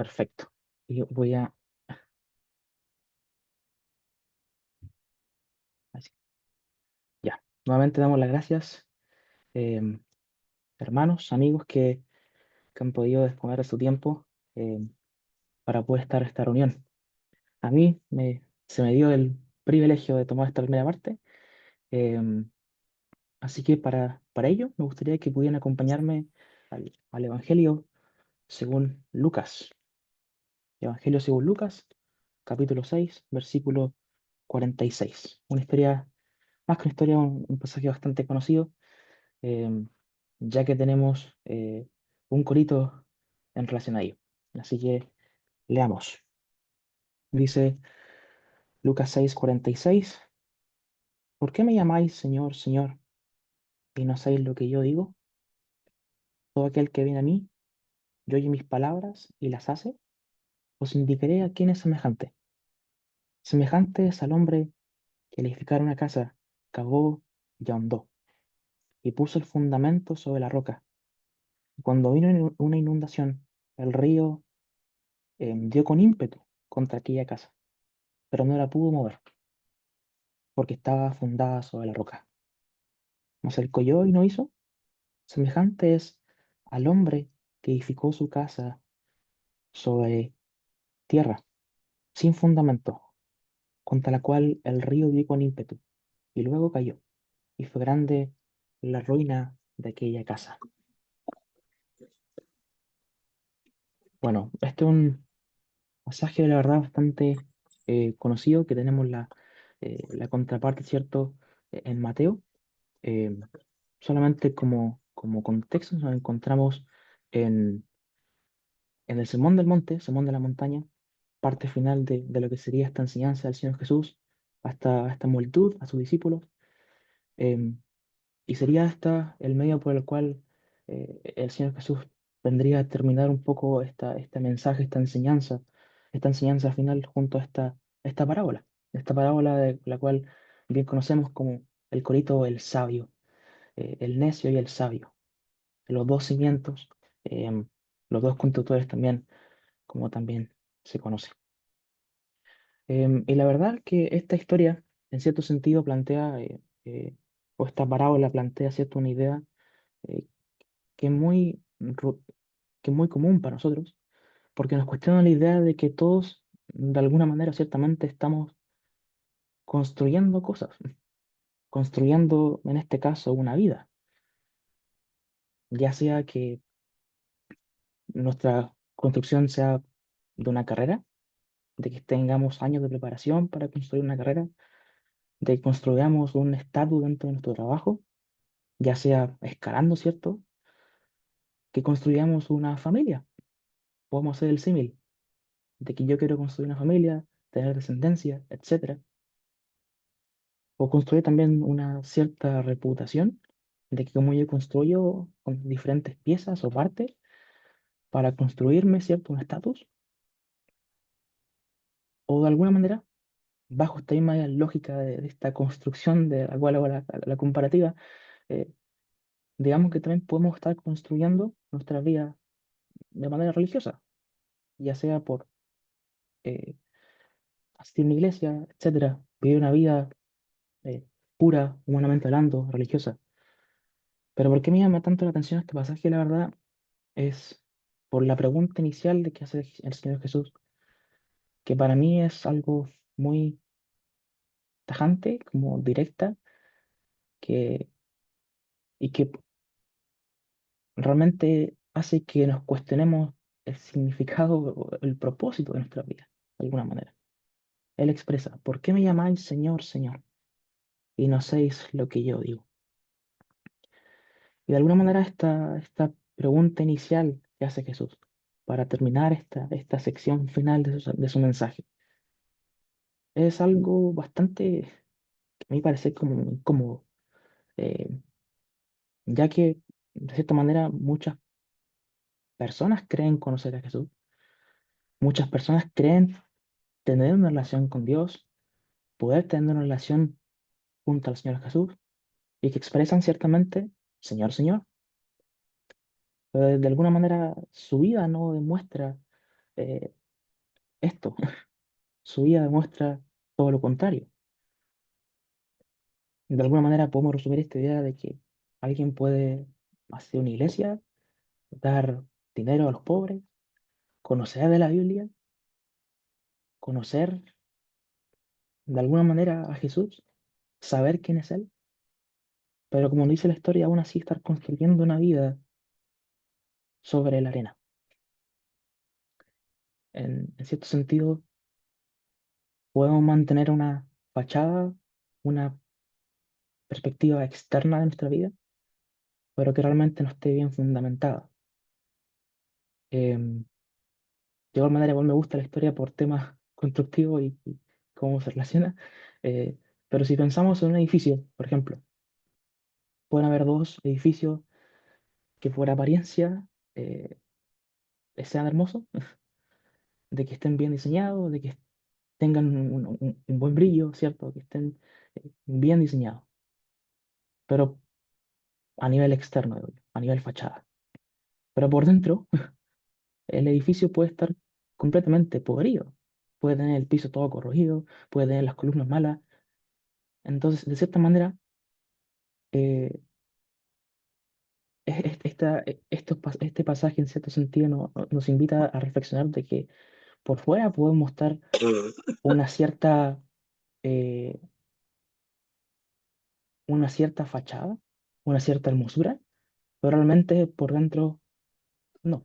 Perfecto. Y voy a... así, ya. Nuevamente damos las gracias, em, hermanos, amigos que han podido disponer de su tiempo para poder estar en esta reunión. A mí se me dio el privilegio de tomar esta primera parte, em, así que para ello me gustaría que pudieran acompañarme al Evangelio según Lucas. Evangelio según Lucas, capítulo 6 versículo 46. Una historia, más que una historia, un pasaje bastante conocido, em, ya que tenemos un corito en relación a ello. Así que leamos. Dice Lucas 6:46, ¿por qué me llamáis Señor, Señor, y no sabéis lo que yo digo? Todo aquel que viene a mí y oye mis palabras y las hace, os indicaré a quién es semejante. Semejante es al hombre que al edificar una casa, cavó y ahondó, y puso el fundamento sobre la roca. Y cuando vino una inundación, el río dio con ímpetu contra aquella casa, pero no la pudo mover, porque estaba fundada sobre la roca. Mas el colló y no hizo. Semejante es al hombre que edificó su casa sobre tierra, sin fundamento, contra la cual el río dio con ímpetu, y luego cayó, y fue grande la ruina de aquella casa. Bueno, este es un pasaje, la verdad, bastante conocido, que tenemos la contraparte, ¿cierto? En Mateo. Eh, Solamente como contexto, nos encontramos en, en el Sermón del Monte, Sermón de la Montaña, parte final de lo que sería esta enseñanza del Señor Jesús a esta multitud, a sus discípulos. em, y sería esta el medio por el cual el Señor Jesús vendría a terminar un poco este mensaje, esta enseñanza final junto a esta parábola de la cual bien conocemos como el corito, el sabio, el necio y el sabio, los dos cimientos, em, los dos constructores también, como también se conoce. Y la verdad que esta historia, en cierto sentido, o esta parábola plantea, ¿cierto?, una idea eh, que es que es muy común para nosotros, porque nos cuestiona la idea de que todos, de alguna manera, ciertamente, estamos construyendo cosas, construyendo, en este caso, una vida, ya sea que nuestra construcción sea de una carrera, de que tengamos años de preparación para construir una carrera, de que construyamos un estatus dentro de nuestro trabajo, ya sea escalando, ¿cierto? Que construyamos una familia. Podemos hacer el símil de que yo quiero construir una familia, tener descendencia, etcétera. O construir también una cierta reputación de que como yo construyo con diferentes piezas o partes para construirme, ¿cierto? Un estatus. O de alguna manera, bajo esta misma lógica de esta construcción de la cual hago la comparativa, eh, digamos que también podemos estar construyendo nuestra vida de manera religiosa, ya sea por eh, asistir a una iglesia, etcétera, vivir una vida eh, pura, humanamente hablando, religiosa. Pero ¿por qué me llama tanto la atención este pasaje? La verdad es por la pregunta inicial de que hace el Señor Jesús, que para mí es algo muy tajante, como directa, que, y que realmente hace que nos cuestionemos el significado o el propósito de nuestra vida, de alguna manera. Él expresa, ¿por qué me llamáis Señor, Señor? Y no hacéis lo que yo digo. Y de alguna manera esta pregunta inicial que hace Jesús para terminar esta sección final de su mensaje es algo bastante, que a mí parece como incómodo, eh, ya que de cierta manera muchas personas creen conocer a Jesús, muchas personas creen tener una relación con Dios, poder tener una relación junto al Señor Jesús y que expresan ciertamente, Señor, Señor, pero de alguna manera su vida no demuestra eh, esto. Su vida demuestra todo lo contrario. De alguna manera podemos resumir esta idea de que alguien puede hacer una iglesia, dar dinero a los pobres, conocer de la Biblia, conocer de alguna manera a Jesús, saber quién es Él, pero como dice la historia, aún así estar construyendo una vida sobre la arena. En cierto sentido, podemos mantener una fachada, una perspectiva externa de nuestra vida, pero que realmente no esté bien fundamentada. De igual manera, igual me gusta la historia por temas constructivos y cómo se relaciona. eh, pero si pensamos en un edificio, por ejemplo, pueden haber dos edificios que por apariencia eh, sean hermosos, de que estén bien diseñados, de que tengan un buen brillo, ¿cierto? Que estén bien diseñados, pero a nivel externo, digo yo, a nivel fachada. Pero por dentro, el edificio puede estar completamente podrido. Puede tener el piso todo corroído, puede tener las columnas malas. Entonces, de cierta manera, eh, este pasaje en cierto sentido nos invita a reflexionar de que por fuera podemos mostrar una cierta, eh, una cierta fachada, una cierta hermosura, pero realmente por dentro no.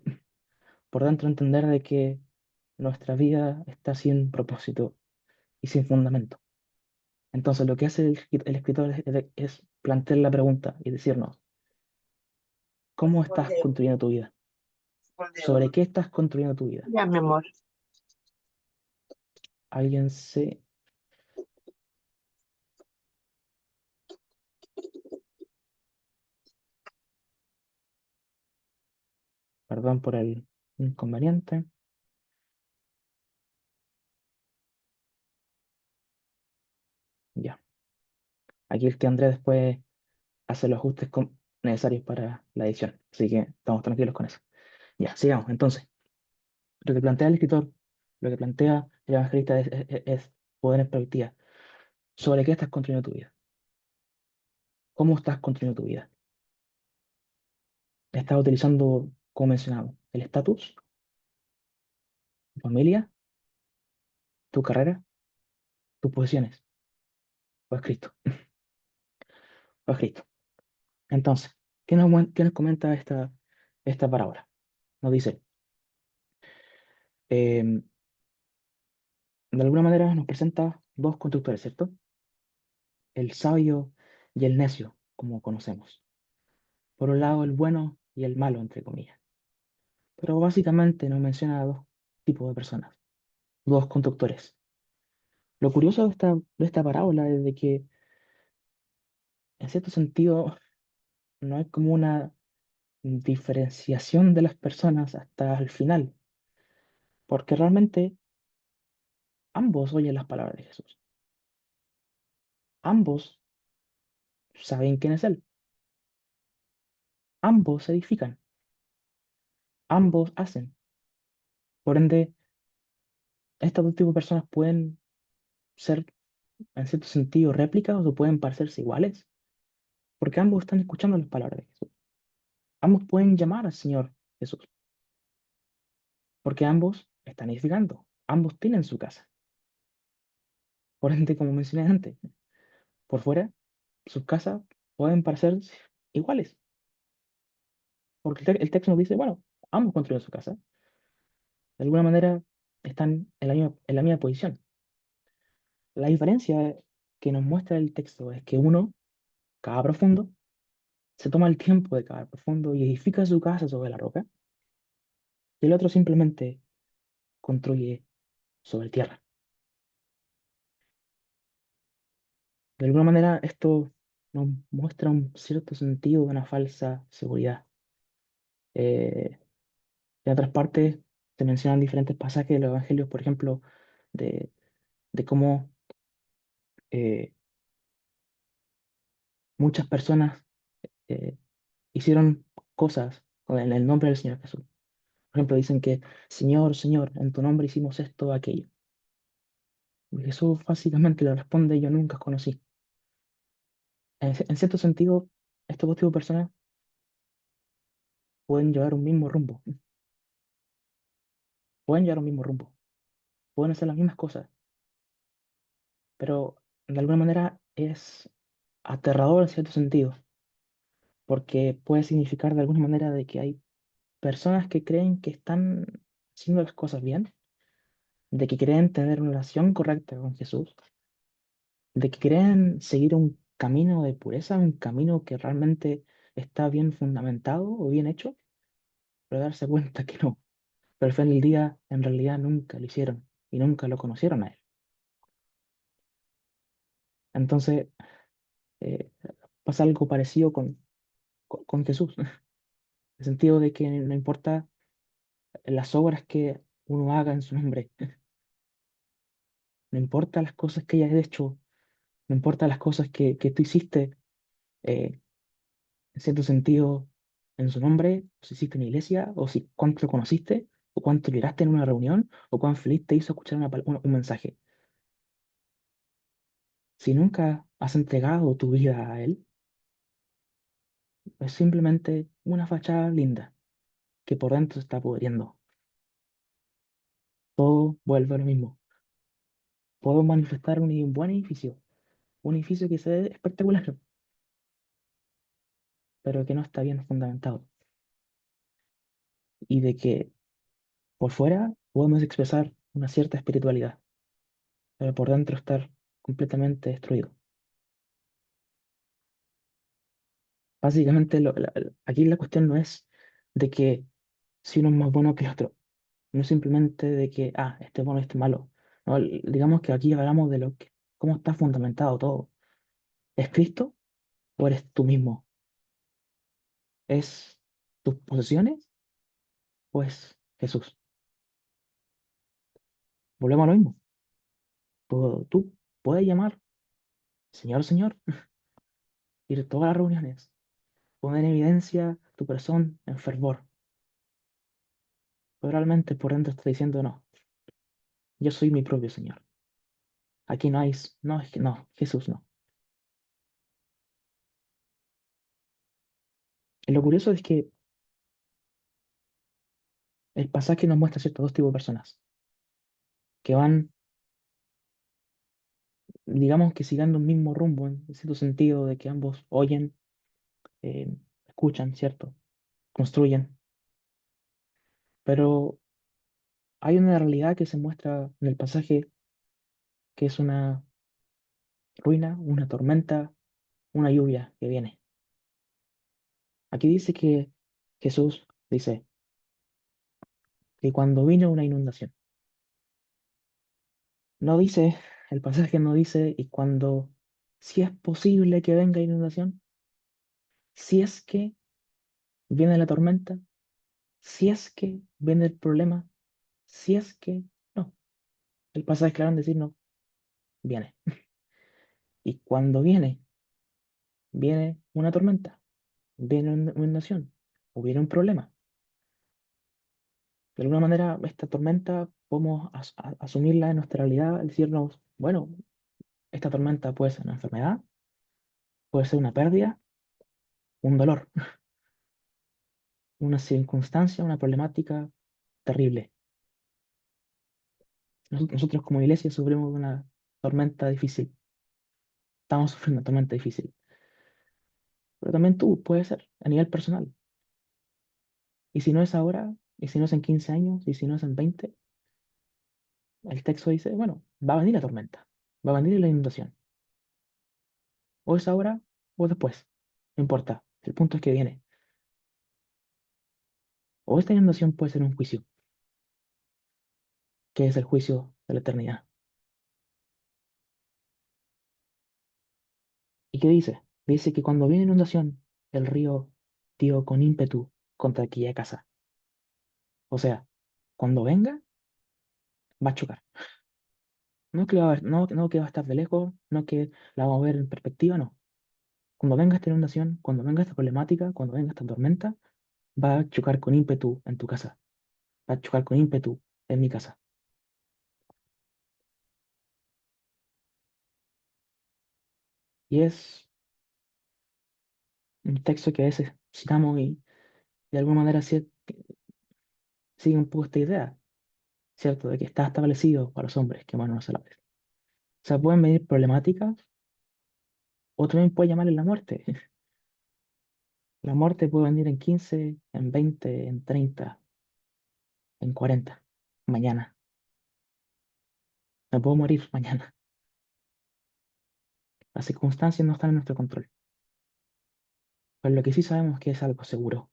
Por dentro entender de que nuestra vida está sin propósito y sin fundamento. Entonces lo que hace el escritor es plantear la pregunta y decirnos, ¿cómo estás Respondemos, construyendo tu vida? ¿Sobre respondemos. qué estás construyendo tu vida? Ya, mi amor. ¿Alguien se... Perdón por el inconveniente. Ya. Aquí el tío Andrés después hace los ajustes necesarios para la edición. Así que estamos tranquilos con eso. Ya, sigamos. Entonces, lo que plantea el escritor, lo que plantea el evangelista es poner en perspectiva. ¿Sobre qué estás construyendo tu vida? ¿Cómo estás construyendo tu vida? ¿Estás utilizando, como mencionado, el estatus, tu familia, tu carrera, tus posiciones? ¿O es Cristo? ¿O es Cristo? Entonces, qué nos comenta esta parábola? Nos dice, de alguna manera nos presenta dos conductores, ¿cierto? El sabio y el necio, como conocemos. Por un lado, el bueno y el malo, entre comillas. Pero básicamente nos menciona a dos tipos de personas, dos conductores. Lo curioso de esta parábola es de que, en cierto sentido, no hay como una diferenciación de las personas hasta el final, porque realmente ambos oyen las palabras de Jesús. Ambos saben quién es Él. Ambos se edifican. Ambos hacen. Por ende, estos dos tipos de personas pueden ser, en cierto sentido, réplicas o pueden parecerse iguales, porque ambos están escuchando las palabras de Jesús. Ambos pueden llamar al Señor Jesús, porque ambos están edificando. Ambos tienen su casa. Por ende, como mencioné antes, por fuera, sus casas pueden parecer iguales, porque el texto nos dice, bueno, ambos construyen su casa. De alguna manera están en la misma posición. La diferencia que nos muestra el texto es que uno cava profundo, se toma el tiempo de cavar profundo y edifica su casa sobre la roca, y el otro simplemente construye sobre tierra. De alguna manera esto nos muestra un cierto sentido de una falsa seguridad. Eh, en otras partes se mencionan diferentes pasajes de los evangelios, por ejemplo, de cómo eh, muchas personas eh, hicieron cosas en el nombre del Señor Jesús. Por ejemplo, dicen que, Señor, Señor, en tu nombre hicimos esto o aquello. Y Jesús básicamente le responde, yo nunca os conocí. En cierto sentido, estos dos tipos de personas pueden llevar un mismo rumbo, pueden llevar un mismo rumbo, pueden hacer las mismas cosas, pero de alguna manera es aterrador en cierto sentido, porque puede significar de alguna manera de que hay personas que creen que están haciendo las cosas bien, de que creen tener una relación correcta con Jesús, de que creen seguir un camino de pureza, un camino que realmente está bien fundamentado o bien hecho, pero darse cuenta que no. Pero al fin del día, en realidad nunca lo hicieron y nunca lo conocieron a él. Entonces, eh, pasa algo parecido con Jesús, en el sentido de que no importa las obras que uno haga en su nombre, no importa las cosas que hayas hecho, no importa las cosas que tú hiciste, en cierto sentido, en su nombre, o si hiciste en la iglesia, o si cuánto lo conociste, o cuánto lloraste en una reunión, o cuán feliz te hizo escuchar un mensaje. Si nunca has entregado tu vida a él, es simplemente una fachada linda que por dentro se está pudriendo. Todo vuelve a lo mismo. Puedo manifestar un buen un edificio que se ve espectacular, pero que no está bien fundamentado. Y de que por fuera podemos expresar una cierta espiritualidad, pero por dentro estar completamente destruido. Básicamente, aquí la cuestión no es de que si uno es más bueno que el otro, no es simplemente de que, este es bueno, este es malo. No, digamos que aquí hablamos de cómo está fundamentado todo. ¿Es Cristo o eres tú mismo? ¿Es tus posesiones o es Jesús? Volvemos a lo mismo. Tú puedes llamar Señor, Señor, ir a todas las reuniones, poner en evidencia tu corazón en fervor, pero realmente por dentro está diciendo no, yo soy mi propio Señor. Aquí no hay, no, es que no, Jesús no. Y lo curioso es que el pasaje nos muestra ciertos dos tipos de personas que van, digamos que siguiendo un mismo rumbo, en cierto sentido de que ambos oyen, eh, escuchan, ¿cierto? Construyen. Pero hay una realidad que se muestra en el pasaje que es una ruina, una tormenta, una lluvia que viene. Aquí dice que Jesús dice que cuando vino una inundación, no dice, el pasaje no dice, y cuando, si es posible que venga inundación, si es que viene la tormenta, si es que viene el problema, si es que no. El pasaje es claro en decir no, viene. Y cuando viene, viene una tormenta, viene una inundación, o viene un problema. De alguna manera, esta tormenta podemos asumirla en nuestra realidad, al decirnos, bueno, esta tormenta puede ser una enfermedad, puede ser una pérdida, un dolor, una circunstancia, una problemática terrible. Nosotros como iglesia sufrimos una tormenta difícil, estamos sufriendo una tormenta difícil, pero también tú puedes ser a nivel personal. Y si no es ahora, y si no es en 15 años, y si no es en 20, el texto dice, bueno, va a venir la tormenta, va a venir la inundación. O es ahora o después, no importa, el punto es que viene. O esta inundación puede ser un juicio, que es el juicio de la eternidad. ¿Y qué dice? Dice que cuando viene inundación, el río dio con ímpetu contra aquella casa. O sea, cuando venga, va a chocar. No que, no que va a estar de lejos, no que la vamos a ver en perspectiva, no. Cuando venga esta inundación, cuando venga esta problemática, cuando venga esta tormenta, va a chocar con ímpetu en tu casa. va a chocar con ímpetu en mi casa. Y es un texto que a veces citamos y de alguna manera sigue un poco esta idea, ¿cierto? De que está establecido para los hombres que aman una sola vez. O sea, pueden venir problemáticas o también puede llamarle la muerte. La muerte puede venir en 15, en 20, en 30, en 40, mañana. Me puedo morir mañana. Las circunstancias no están en nuestro control. Pero lo que sí sabemos es que es algo seguro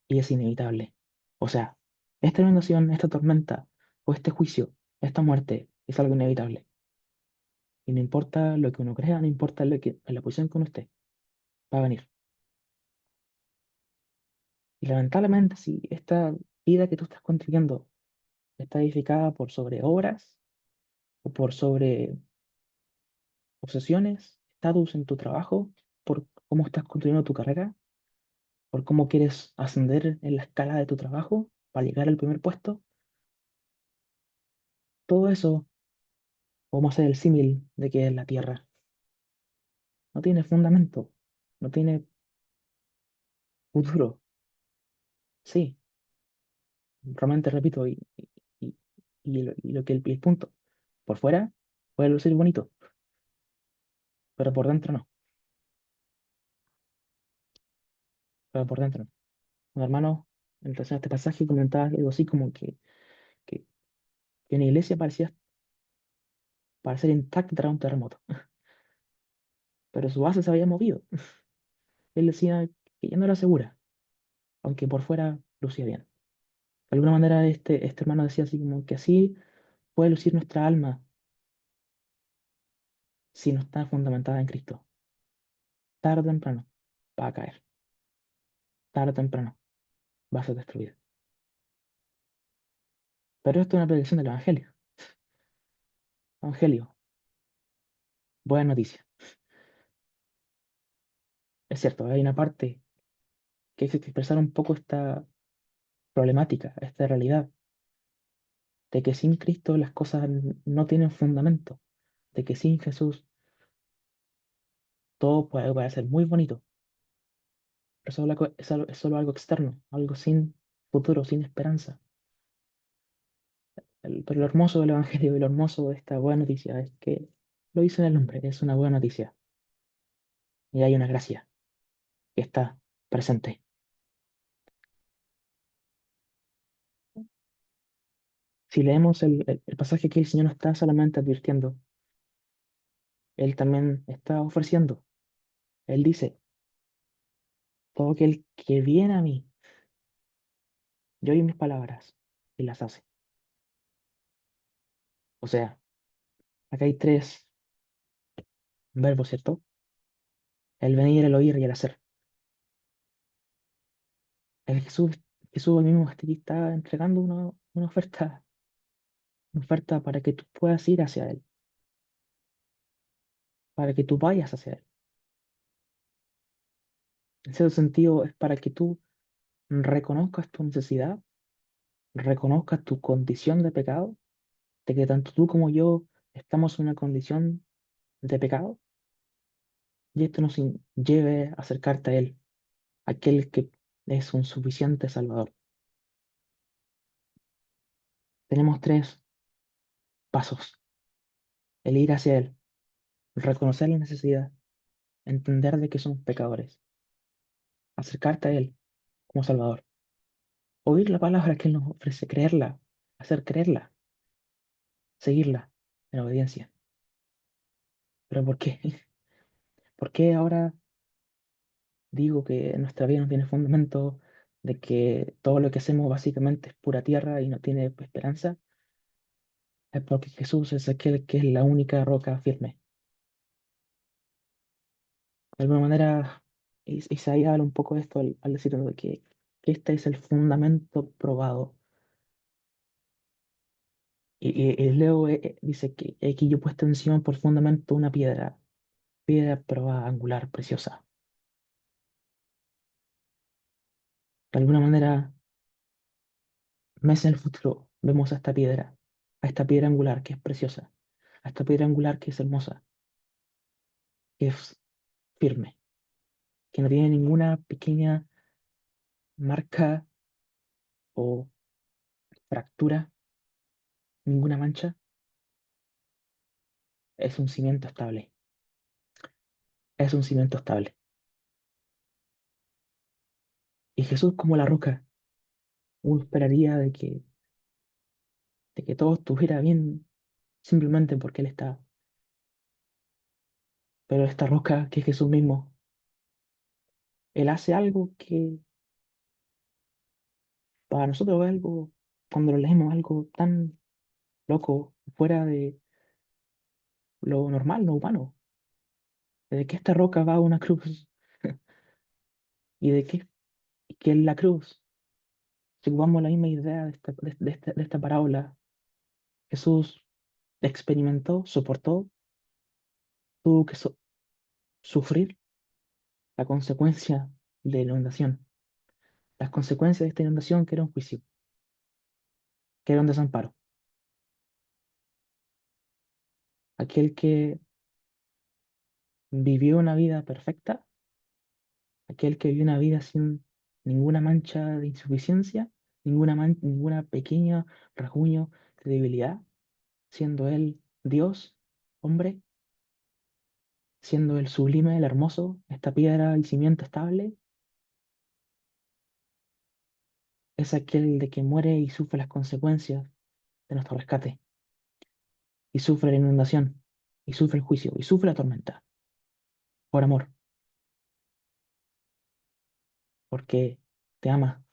y es inevitable. O sea, esta inundación, esta tormenta o este juicio, esta muerte es algo inevitable. Y no importa lo que uno crea, no importa en la posición que uno esté, va a venir. Y lamentablemente, si esta vida que tú estás construyendo está edificada por sobre obras o por sobre obsesiones, estatus en tu trabajo, por cómo estás construyendo tu carrera, por cómo quieres ascender en la escala de tu trabajo para llegar al primer puesto, todo eso, vamos a hacer el símil de que es la Tierra. No tiene fundamento, no tiene futuro. Sí, realmente repito, y, lo que el punto, por fuera puede lucir bonito, pero por dentro no, pero por dentro no. Un hermano, en relación a este pasaje, comentaba algo así como que, que una iglesia parecía parecer intacta tras un terremoto, pero su base se había movido. Él decía que ya no era segura, aunque por fuera lucía bien. De alguna manera, este hermano decía así como que así puede lucir nuestra alma si no está fundamentada en Cristo. Tarde o temprano va a caer, tarde o temprano va a ser destruida. Pero esto es una predicción del Evangelio. Evangelio, buena noticia. Es cierto, hay una parte que hay que expresar un poco esta problemática, esta realidad, de que sin Cristo las cosas no tienen fundamento, de que sin Jesús todo puede parecer muy bonito, pero es solo algo externo, algo sin futuro, sin esperanza. Pero lo hermoso del Evangelio y lo hermoso de esta buena noticia es que lo dice en el nombre, es una buena noticia y hay una gracia que está presente. Si leemos el pasaje que el Señor no está solamente advirtiendo, Él también está ofreciendo. Él dice, todo aquel que viene a mí, yo oí mis palabras y las hace. O sea, acá hay tres verbos, ¿cierto? El venir, el oír y el hacer. El Jesús mismo aquí está entregando una oferta para que tú puedas ir hacia Él, para que tú vayas hacia Él. En cierto sentido, es para que tú reconozcas tu necesidad, reconozcas tu condición de pecado, de que tanto tú como yo estamos en una condición de pecado, y esto lleve a acercarte a Él, aquel que es un suficiente Salvador. Tenemos tres pasos: el ir hacia Él, reconocer la necesidad, entender de que somos pecadores, acercarte a Él como Salvador, oír la palabra que Él nos ofrece, creerla, hacer creerla, seguirla en obediencia. ¿Pero por qué? ¿Por qué ahora digo que nuestra vida no tiene fundamento, de que todo lo que hacemos básicamente es pura tierra y no tiene esperanza? Es porque Jesús es aquel que es la única roca firme. De alguna manera, Isaías habla un poco de esto al decir de que este es el fundamento probado. Y Leo dice que aquí yo he puesto encima por fundamento una piedra, piedra probada, angular, preciosa. De alguna manera, meses en el futuro vemos a esta piedra angular que es preciosa, a esta piedra angular que es hermosa, que es firme, que no tiene ninguna pequeña marca o fractura, ninguna mancha, es un cimiento estable, es un cimiento estable. Y Jesús como la roca, uno esperaría de que todo estuviera bien simplemente porque Él está, pero esta roca que es Jesús mismo, Él hace algo que para nosotros es algo, cuando lo leemos, algo tan loco, fuera de lo normal, lo humano, de que esta roca va a una cruz y de que en la cruz, si ocupamos la misma idea de esta parábola, Jesús experimentó, soportó, tuvo que sufrir la consecuencia de la inundación, las consecuencias de esta inundación que era un juicio, que era un desamparo. Aquel que vivió una vida perfecta, aquel que vivió una vida sin ninguna mancha de insuficiencia, ninguna pequeña rasguño de debilidad, siendo él Dios, hombre, siendo el sublime, el hermoso, esta piedra y cimiento estable, es aquel de que muere y sufre las consecuencias de nuestro rescate, y sufre la inundación, y sufre el juicio, y sufre la tormenta, por amor, porque te ama.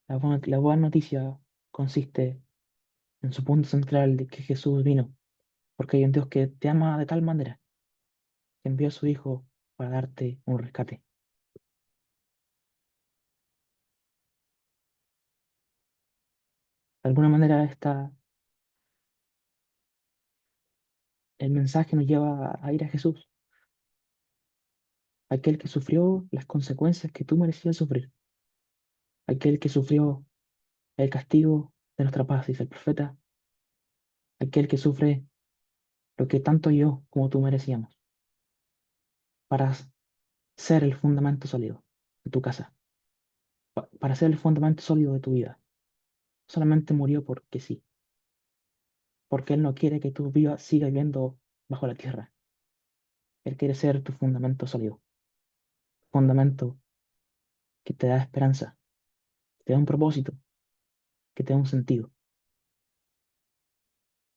La buena noticia consiste en su punto central de que Jesús vino, porque hay un Dios que te ama de tal manera que envió a su Hijo para darte un rescate. De alguna manera el mensaje nos lleva a ir a Jesús, aquel que sufrió las consecuencias que tú merecías sufrir, aquel que sufrió el castigo de nuestra paz, dice el profeta, aquel que sufre lo que tanto yo como tú merecíamos, para ser el fundamento sólido de tu casa, para ser el fundamento sólido de tu vida. Solamente murió porque sí, porque Él no quiere que tú sigas viviendo bajo la tierra. Él quiere ser tu fundamento sólido, fundamento que te da esperanza, que te da un propósito, que te da un sentido.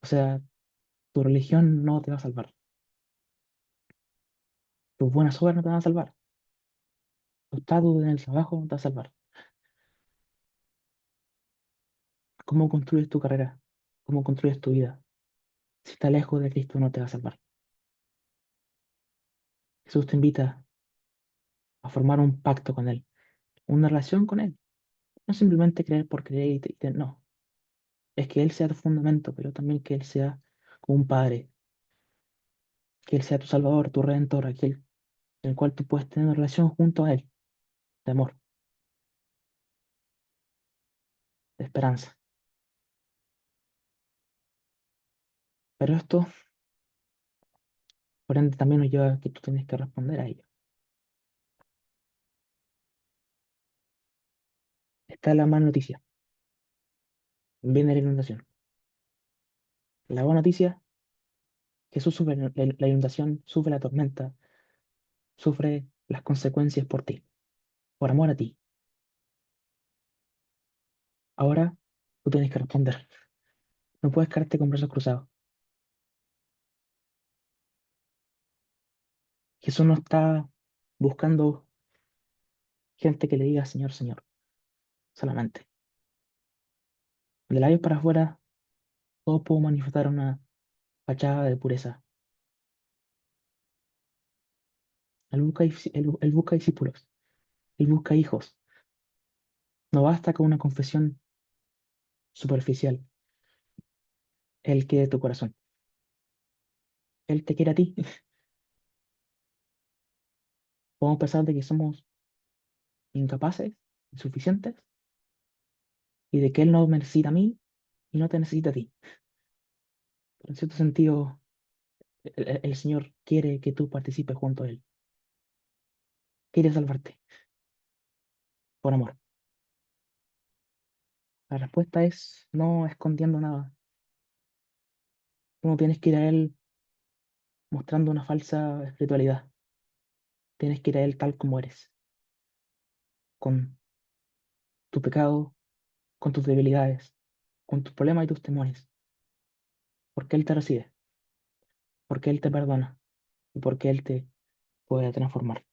O sea, tu religión no te va a salvar, tus buenas obras no te van a salvar, tu estatus en el trabajo no te va a salvar. ¿Cómo construyes tu carrera? ¿Cómo construyes tu vida? Si estás lejos de Cristo no te va a salvar. Jesús te invita a formar un pacto con Él, una relación con Él. No simplemente creer por creer no. Es que Él sea tu fundamento, pero también que Él sea como un padre, que Él sea tu salvador, tu redentor, aquel en el cual tú puedes tener una relación junto a Él, de amor, de esperanza. Pero esto, por ende, también nos lleva a que tú tienes que responder a ello. Esta es la mala noticia. Viene la inundación. La buena noticia, Jesús sufre la inundación, sufre la tormenta, sufre las consecuencias por ti, por amor a ti. Ahora tú tienes que responder. No puedes quedarte con brazos cruzados. Jesús no está buscando gente que le diga Señor, Señor, solamente. De labios para afuera, todos puedo manifestar una fachada de pureza. Él busca discípulos, él busca hijos. No basta con una confesión superficial. Él quiere tu corazón. Él te quiere a ti. Podemos pensar de que somos incapaces, insuficientes, y de que Él no me necesita a mí y no te necesita a ti. Pero en cierto sentido, el Señor quiere que tú participes junto a Él. Quiere salvarte por amor. La respuesta es no escondiendo nada. Tú no tienes que ir a Él mostrando una falsa espiritualidad. Tienes que ir a Él tal como eres, con tu pecado, con tus debilidades, con tus problemas y tus temores, porque Él te recibe, porque Él te perdona y porque Él te puede transformar.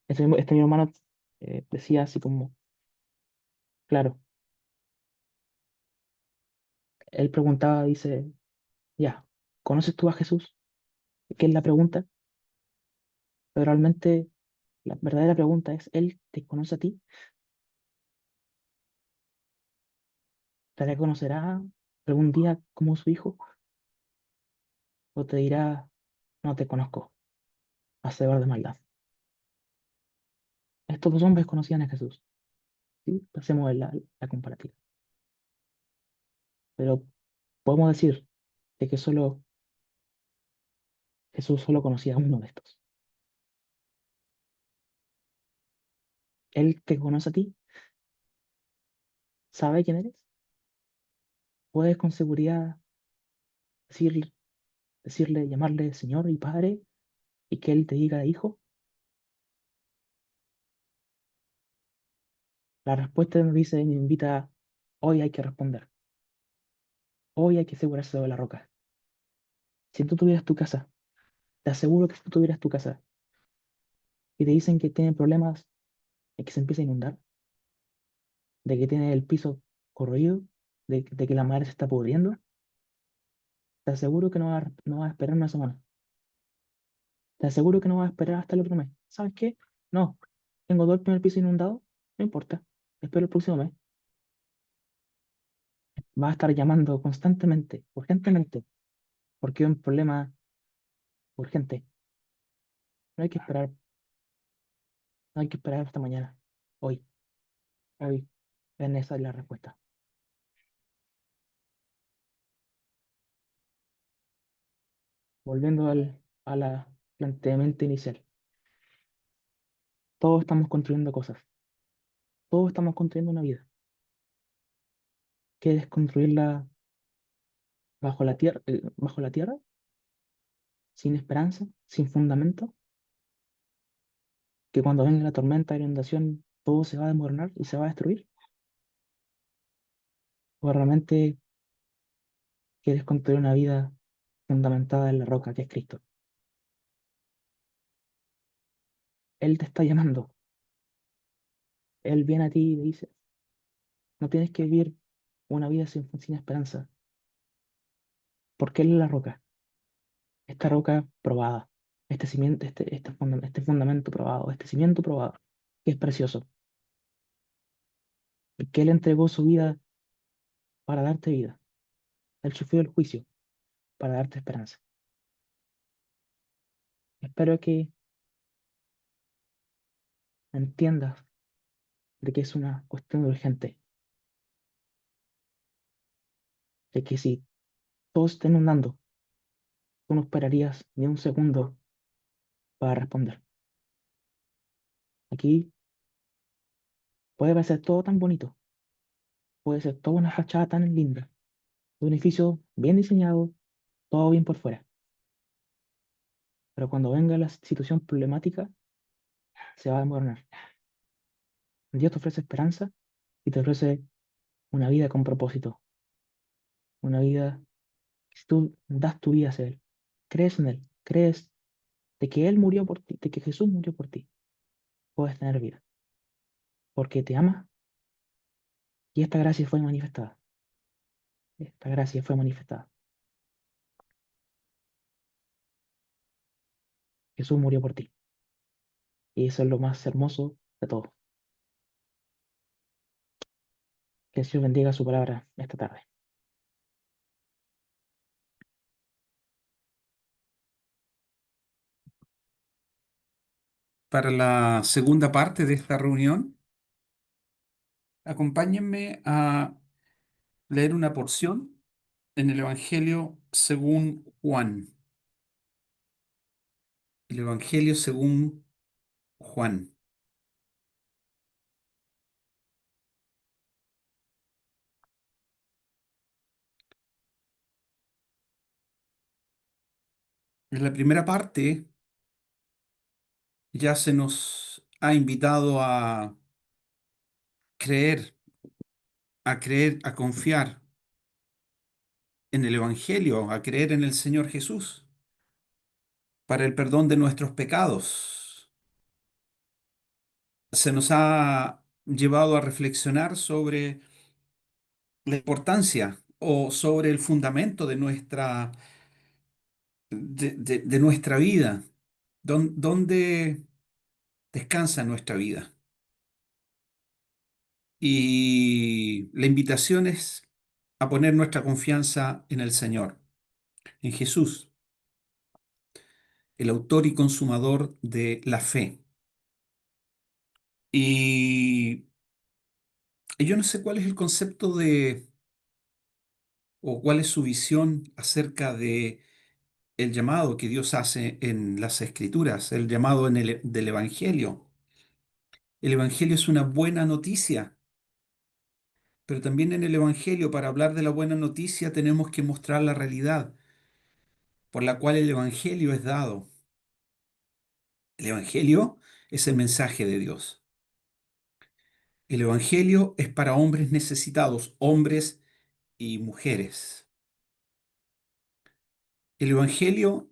Este mi hermano decía así como, claro, él preguntaba, dice, ya, ¿conoces tú a Jesús? ¿Qué es la pregunta? Pero realmente la verdadera pregunta es, ¿Él te conoce a ti? ¿Te reconocerá algún día como su hijo? ¿O te dirá, no te conozco, hacedor de maldad? Estos dos hombres conocían a Jesús, ¿sí? Hacemos la comparativa. Pero podemos decir de que solo Jesús solo conocía a uno de estos. Él te conoce a ti, sabe quién eres, puedes con seguridad decirle, llamarle Señor y Padre y que Él te diga hijo. La respuesta nos dice, nos invita, hoy hay que responder, hoy hay que asegurarse de la roca. Si tú tuvieras tu casa, te aseguro que si tú tuvieras tu casa y te dicen que tienen problemas de que se empieza a inundar, de que tiene el piso corroído, de que la madera se está pudriendo, te aseguro que no vas a esperar una semana. Te aseguro que no vas a esperar hasta el otro mes. ¿Sabes qué? No, tengo todo el primer piso inundado, no importa, espero el próximo mes. Vas a estar llamando constantemente, urgentemente, porque es un problema urgente. No hay que esperar, no hay que esperar hasta mañana. Hoy, hoy es necesaria la respuesta. Volviendo a la planteamiento inicial. Todos estamos construyendo cosas. Todos estamos construyendo una vida. ¿Quieres construirla bajo la tierra, sin esperanza, sin fundamento? Que cuando venga la tormenta, la inundación, todo se va a desmoronar y se va a destruir. ¿O realmente quieres construir una vida fundamentada en la roca que es Cristo? Él te está llamando. Él viene a ti y te dice, no tienes que vivir una vida sin esperanza, porque Él es la roca, esta roca probada, este cimiento, este fundamento probado, este cimiento probado, que es precioso, y que Él entregó su vida para darte vida. Él sufrió el juicio para darte esperanza. Espero que entiendas de que es una cuestión urgente, de que si todo está inundando, tú no esperarías ni un segundo para responder. Aquí puede parecer todo tan bonito, puede ser toda una fachada tan linda, un edificio bien diseñado, todo bien por fuera. Pero cuando venga la situación problemática, se va a desmoronar. Dios te ofrece esperanza y te ofrece una vida con propósito, una vida que si tú das tu vida hacia Él, crees en Él, crees de que Él murió por ti, de que Jesús murió por ti, puedes tener vida, porque te ama y esta gracia fue manifestada. Esta gracia fue manifestada. Jesús murió por ti y eso es lo más hermoso de todo. Que el Señor bendiga su palabra esta tarde. Para la segunda parte de esta reunión, Acompáñenme a leer una porción en el Evangelio según Juan. El Evangelio según Juan. En la primera parte ya se nos ha invitado creer, a confiar en el Evangelio, a creer en el Señor Jesús para el perdón de nuestros pecados. Se nos ha llevado a reflexionar sobre la importancia o sobre el fundamento de nuestra vida. ¿Dónde descansa nuestra vida? Y la invitación es a poner nuestra confianza en el Señor, en Jesús, el autor y consumador de la fe. Y, y yo no sé cuál es el concepto o cuál es su visión acerca de el llamado que Dios hace en las Escrituras, el llamado del Evangelio. El Evangelio es una buena noticia, pero también en el Evangelio, para hablar de la buena noticia, tenemos que mostrar la realidad por la cual el Evangelio es dado. El Evangelio es el mensaje de Dios. El Evangelio es para hombres necesitados, hombres y mujeres. El Evangelio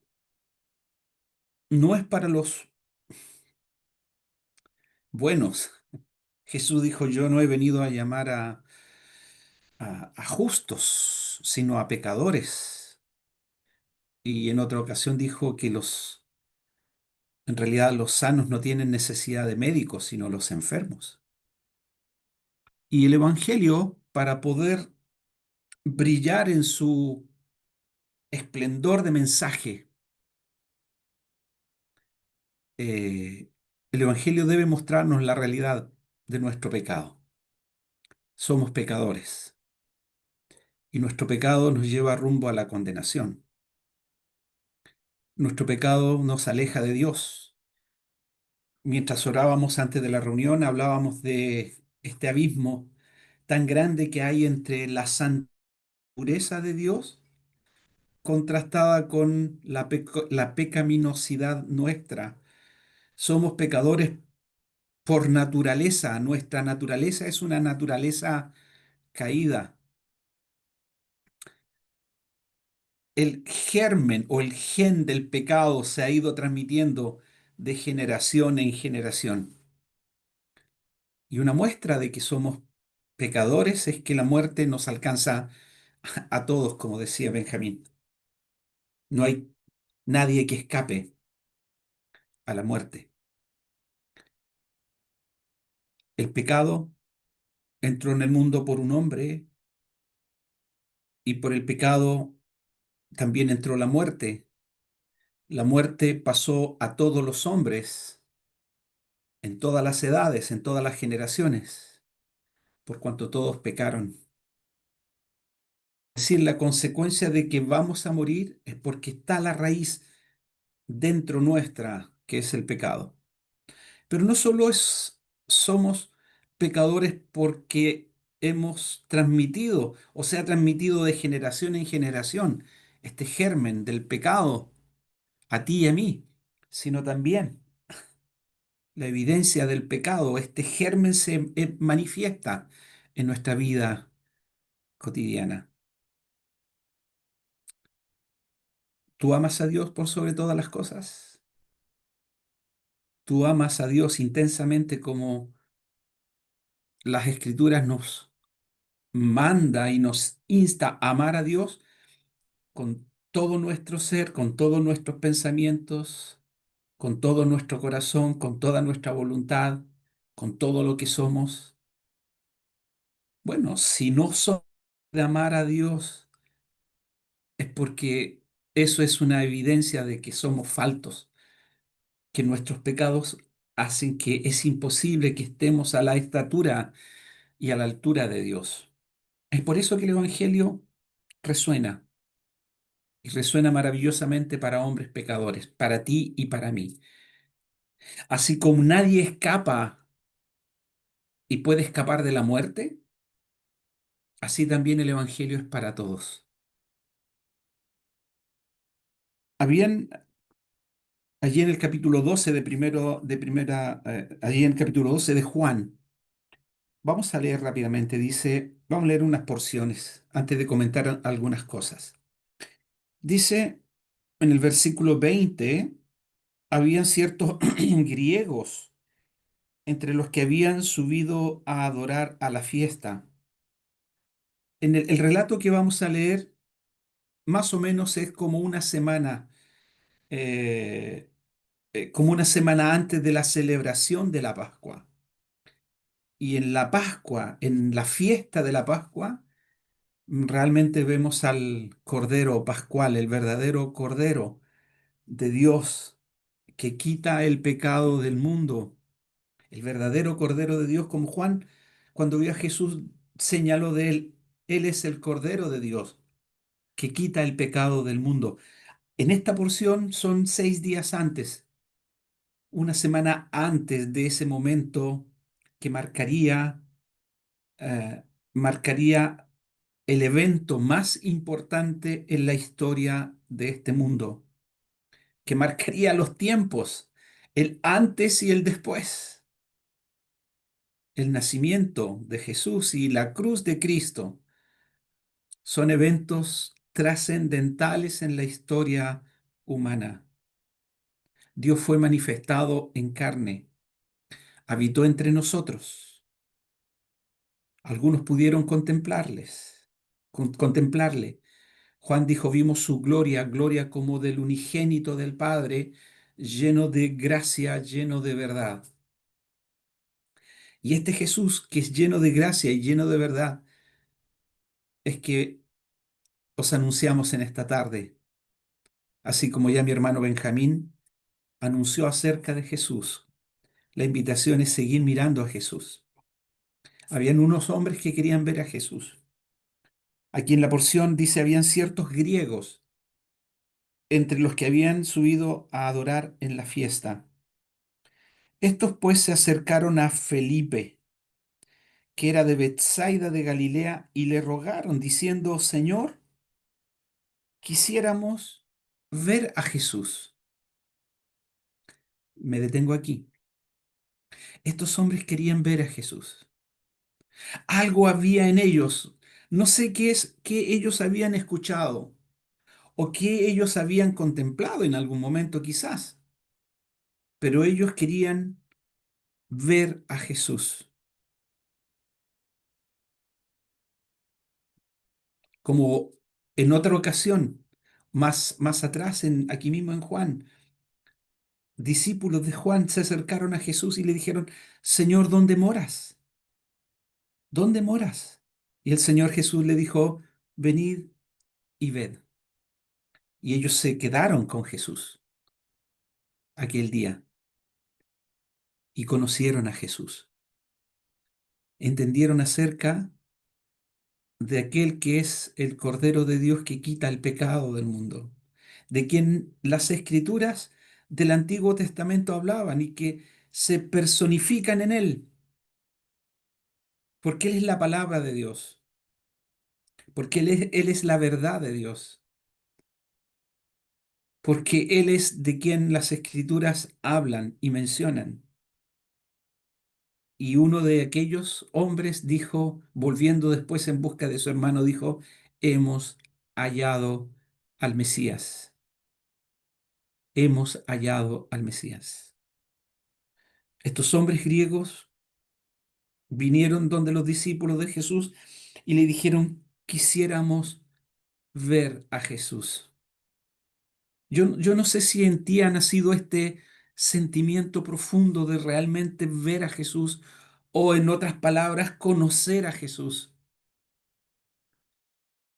no es para los buenos. Jesús dijo, yo no he venido a llamar a justos, sino a pecadores. Y en otra ocasión dijo que en realidad los sanos no tienen necesidad de médicos, sino los enfermos. Y el Evangelio, para poder brillar en su esplendor de mensaje, eh, el Evangelio debe mostrarnos la realidad de nuestro pecado. Somos pecadores y nuestro pecado nos lleva rumbo a la condenación. Nuestro pecado nos aleja de Dios. Mientras orábamos antes de la reunión, hablábamos de este abismo tan grande que hay entre la santa pureza de Dios contrastada con la pecaminosidad nuestra. Somos pecadores por naturaleza. Nuestra naturaleza es una naturaleza caída. El germen o el gen del pecado se ha ido transmitiendo de generación en generación. Y una muestra de que somos pecadores es que la muerte nos alcanza a todos, como decía Benjamín. No hay nadie que escape a la muerte. El pecado entró en el mundo por un hombre y por el pecado también entró la muerte. La muerte pasó a todos los hombres, en todas las edades, en todas las generaciones, por cuanto todos pecaron. Es decir, la consecuencia de que vamos a morir es porque está la raíz dentro nuestra, que es el pecado. Pero no solo somos pecadores porque hemos transmitido o se ha transmitido de generación en generación este germen del pecado a ti y a mí, sino también la evidencia del pecado, este germen se manifiesta en nuestra vida cotidiana. ¿Tú amas a Dios por sobre todas las cosas? ¿Tú amas a Dios intensamente como las Escrituras nos manda y nos insta a amar a Dios con todo nuestro ser, con todos nuestros pensamientos, con todo nuestro corazón, con toda nuestra voluntad, con todo lo que somos? Bueno, si no somos de amar a Dios, es porque eso es una evidencia de que somos faltos, que nuestros pecados hacen que es imposible que estemos a la estatura y a la altura de Dios. Es por eso que el Evangelio resuena y resuena maravillosamente para hombres pecadores, para ti y para mí. Así como nadie escapa y puede escapar de la muerte, así también el Evangelio es para todos. Habían allí en el capítulo 12 allí en el capítulo 12 de Juan, vamos a leer rápidamente, dice, vamos a leer unas porciones antes de comentar algunas cosas. Dice en el versículo 20, habían ciertos griegos entre los que habían subido a adorar a la fiesta. En el relato que vamos a leer, más o menos es eh, como una semana antes de la celebración de la Pascua. Y en la Pascua, en la fiesta de la Pascua, realmente vemos al Cordero Pascual, el verdadero Cordero de Dios que quita el pecado del mundo, el verdadero Cordero de Dios, como Juan, cuando vio a Jesús, señaló de él, Él es el Cordero de Dios que quita el pecado del mundo. En esta porción son 6 días antes, una semana antes de ese momento que marcaría el evento más importante en la historia de este mundo, que marcaría los tiempos, el antes y el después, el nacimiento de Jesús y la cruz de Cristo. Son eventos trascendentales en la historia humana. Dios fue manifestado en carne, habitó entre nosotros. Algunos pudieron contemplarle. Juan dijo, vimos su gloria, gloria como del unigénito del Padre, lleno de gracia, lleno de verdad. Y este Jesús, que es lleno de gracia y lleno de verdad, es que os anunciamos en esta tarde, así como ya mi hermano Benjamín anunció acerca de Jesús. La invitación es seguir mirando a Jesús. Habían unos hombres que querían ver a Jesús. Aquí en la porción dice, habían ciertos griegos entre los que habían subido a adorar en la fiesta. Estos pues se acercaron a Felipe, que era de Bethsaida de Galilea, y le rogaron, diciendo, Señor, quisiéramos ver a Jesús. Me detengo aquí. Estos hombres querían ver a Jesús. Algo había en ellos. No sé qué es que ellos habían escuchado o que ellos habían contemplado en algún momento quizás, pero ellos querían ver a Jesús. Como en otra ocasión, más atrás, aquí mismo en Juan, discípulos de Juan se acercaron a Jesús y le dijeron, Señor, ¿dónde moras? ¿Dónde moras? Y el Señor Jesús le dijo, venid y ved. Y ellos se quedaron con Jesús aquel día y conocieron a Jesús. Entendieron acerca de aquel que es el Cordero de Dios que quita el pecado del mundo, de quien las escrituras del Antiguo Testamento hablaban y que se personifican en él, porque Él es la palabra de Dios, porque Él es la verdad de Dios, porque Él es de quien las escrituras hablan y mencionan. Y uno de aquellos hombres dijo, volviendo después en busca de su hermano, dijo, hemos hallado al Mesías, hemos hallado al Mesías. Estos hombres griegos vinieron donde los discípulos de Jesús y le dijeron, quisiéramos ver a Jesús. Yo no sé si en ti ha nacido este sentimiento profundo de realmente ver a Jesús o en otras palabras, conocer a Jesús,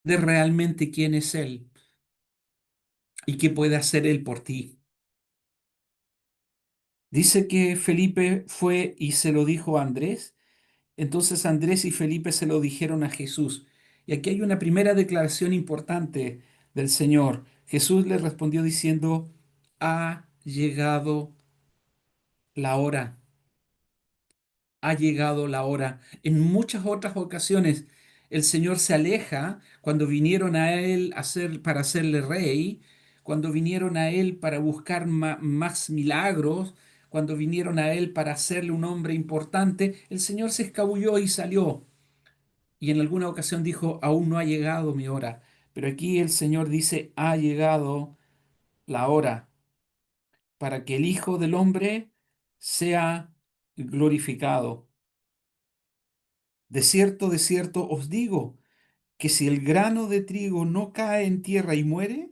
de realmente quién es Él y qué puede hacer Él por ti. Dice que Felipe fue y se lo dijo a Andrés. Entonces Andrés y Felipe se lo dijeron a Jesús. Y aquí hay una primera declaración importante del Señor. Jesús le respondió diciendo, ha llegado la hora, ha llegado la hora. En muchas otras ocasiones el Señor se aleja cuando vinieron a Él para hacerle rey, cuando vinieron a Él para buscar más milagros, cuando vinieron a Él para hacerle un hombre importante, el Señor se escabulló y salió. Y en alguna ocasión dijo, aún no ha llegado mi hora. Pero aquí el Señor dice, ha llegado la hora para que el Hijo del Hombre sea glorificado. De cierto os digo, que si el grano de trigo no cae en tierra y muere,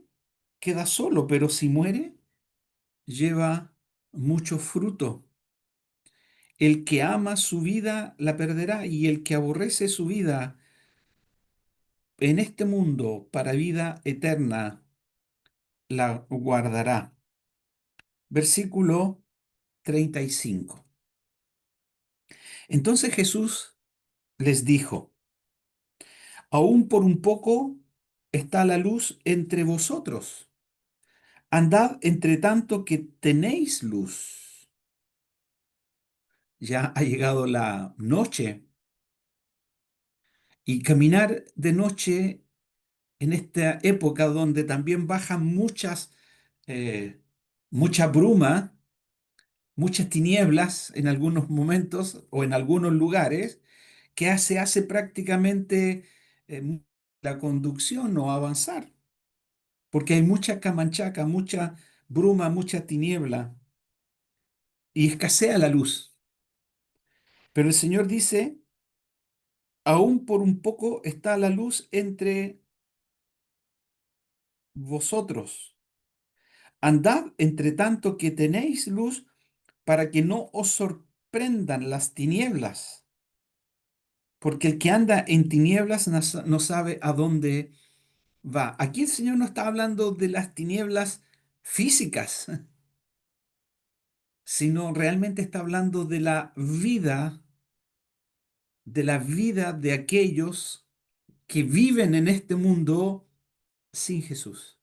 queda solo, pero si muere, lleva mucho fruto. El que ama su vida la perderá, y el que aborrece su vida en este mundo para vida eterna la guardará. Versículo 35. Entonces Jesús les dijo, aún por un poco está la luz entre vosotros. Andad entre tanto que tenéis luz. Ya ha llegado la noche, y caminar de noche en esta época donde también bajan eh, mucha bruma, muchas tinieblas en algunos momentos o en algunos lugares, que hace prácticamente la conducción o avanzar, porque hay mucha camanchaca, mucha bruma, mucha tiniebla y escasea la luz. Pero el Señor dice, aún por un poco está la luz entre vosotros. Andad entre tanto que tenéis luz para que no os sorprendan las tinieblas, porque el que anda en tinieblas no sabe a dónde va. Aquí el Señor no está hablando de las tinieblas físicas, sino realmente está hablando de la vida de aquellos que viven en este mundo sin Jesús,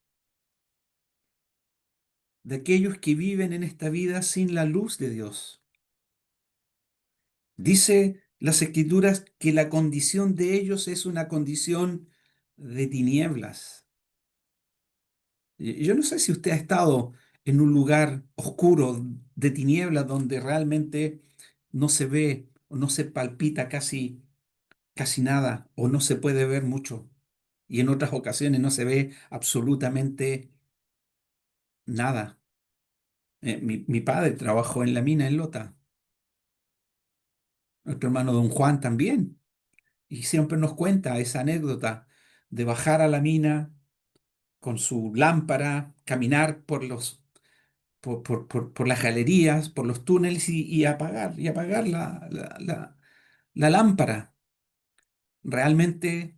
de aquellos que viven en esta vida sin la luz de Dios. Dice las Escrituras que la condición de ellos es una condición de tinieblas. Y yo no sé si usted ha estado en un lugar oscuro de tinieblas donde realmente no se ve o no se palpita casi nada o no se puede ver mucho. Y en otras ocasiones no se ve absolutamente nada. Mi padre trabajó en la mina en Lota, nuestro hermano don Juan también, y siempre nos cuenta esa anécdota de bajar a la mina con su lámpara, caminar por las galerías, por los túneles y apagar la lámpara. Realmente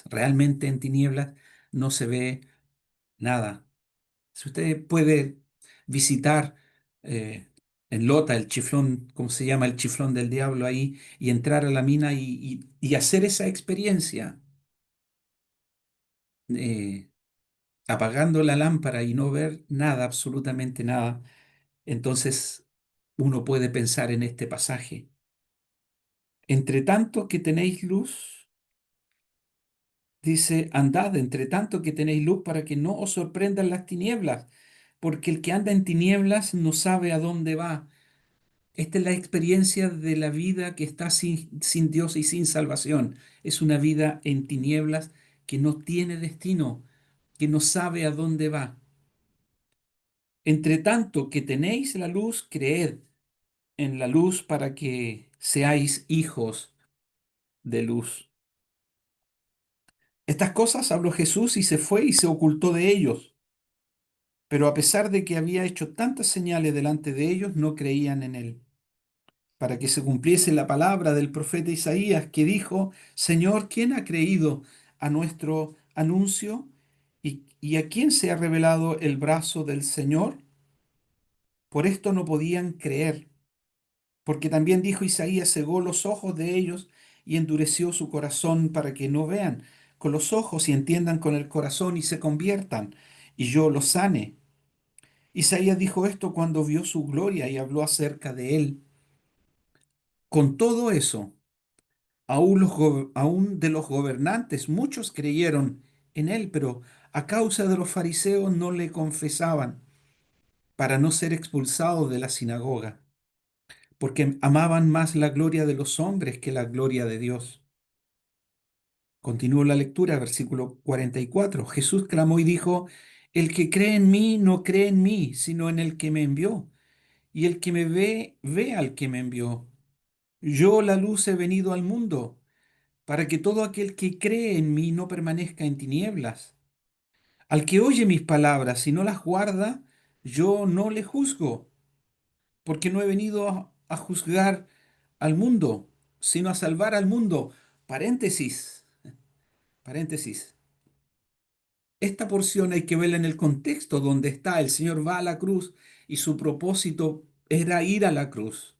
realmente en tinieblas no se ve nada. Si usted puede visitar eh, en Lota el chiflón, ¿cómo se llama? El chiflón del diablo ahí, y entrar a la mina y hacer esa experiencia, eh, apagando la lámpara y no ver nada, absolutamente nada, entonces uno puede pensar en este pasaje. Entre tanto que tenéis luz, dice, andad entre tanto que tenéis luz para que no os sorprendan las tinieblas, porque el que anda en tinieblas no sabe a dónde va. Esta es la experiencia de la vida que está sin Dios y sin salvación. Es una vida en tinieblas que no tiene destino, que no sabe a dónde va. Entre tanto que tenéis la luz, creed en la luz para que seáis hijos de luz. Estas cosas habló Jesús y se fue y se ocultó de ellos. Pero a pesar de que había hecho tantas señales delante de ellos, no creían en él. Para que se cumpliese la palabra del profeta Isaías, que dijo, Señor, ¿quién ha creído a nuestro anuncio? ¿Y a quién se ha revelado el brazo del Señor? Por esto no podían creer, Porque también dijo Isaías, cegó los ojos de ellos y endureció su corazón para que no vean con los ojos y entiendan con el corazón y se conviertan, y yo los sane. Isaías dijo esto cuando vio su gloria y habló acerca de él. Con todo eso, aún de los gobernantes, muchos creyeron en él, pero a causa de los fariseos no le confesaban para no ser expulsados de la sinagoga, porque amaban más la gloria de los hombres que la gloria de Dios. Continúo la lectura, versículo 44. Jesús clamó y dijo, el que cree en mí no cree en mí, sino en el que me envió. Y el que me ve, ve al que me envió. Yo, la luz, he venido al mundo, para que todo aquel que cree en mí no permanezca en tinieblas. Al que oye mis palabras y no las guarda, yo no le juzgo, porque no he venido a juzgar al mundo, sino a salvar al mundo. Paréntesis, paréntesis. Esta porción hay que verla en el contexto donde está. El Señor va a la cruz y su propósito era ir a la cruz.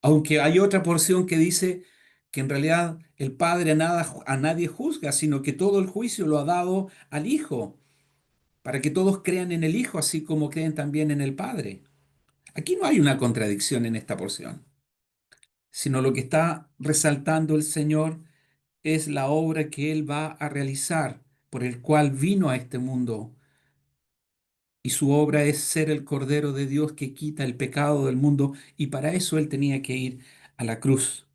Aunque hay otra porción que dice que en realidad el Padre a nadie juzga, sino que todo el juicio lo ha dado al Hijo, para que todos crean en el Hijo, así como creen también en el Padre. Aquí no hay una contradicción en esta porción, sino lo que está resaltando el Señor es la obra que Él va a realizar, por el cual vino a este mundo. Y su obra es ser el Cordero de Dios que quita el pecado del mundo, y para eso Él tenía que ir a la cruz.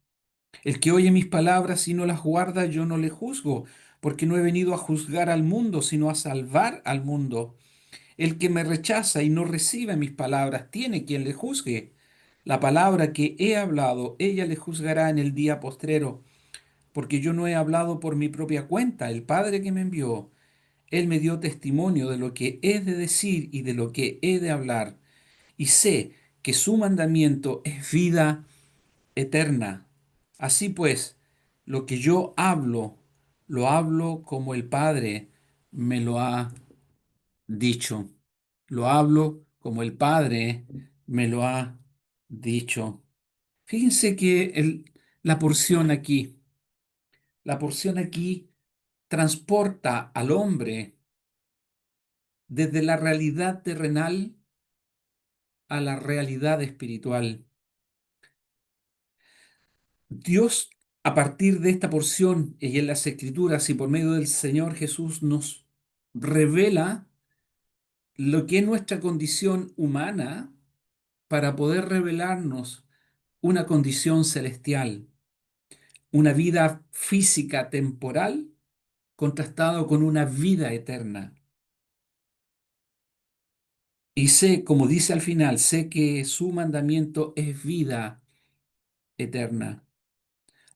El que oye mis palabras y no las guarda, yo no le juzgo, porque no he venido a juzgar al mundo, sino a salvar al mundo. El que me rechaza y no recibe mis palabras, tiene quien le juzgue. La palabra que he hablado, ella le juzgará en el día postrero, porque yo no he hablado por mi propia cuenta. El Padre que me envió, Él me dio testimonio de lo que he de decir y de lo que he de hablar. Y sé que su mandamiento es vida eterna. Así pues, lo que yo hablo, lo hablo como el Padre me lo ha dicho. Lo hablo como el Padre me lo ha dicho. Fíjense que la porción aquí transporta al hombre desde la realidad terrenal a la realidad espiritual. Dios, a partir de esta porción y en las Escrituras y por medio del Señor Jesús, nos revela lo que es nuestra condición humana para poder revelarnos una condición celestial, una vida física temporal contrastado con una vida eterna. Y sé, como dice al final, sé que su mandamiento es vida eterna.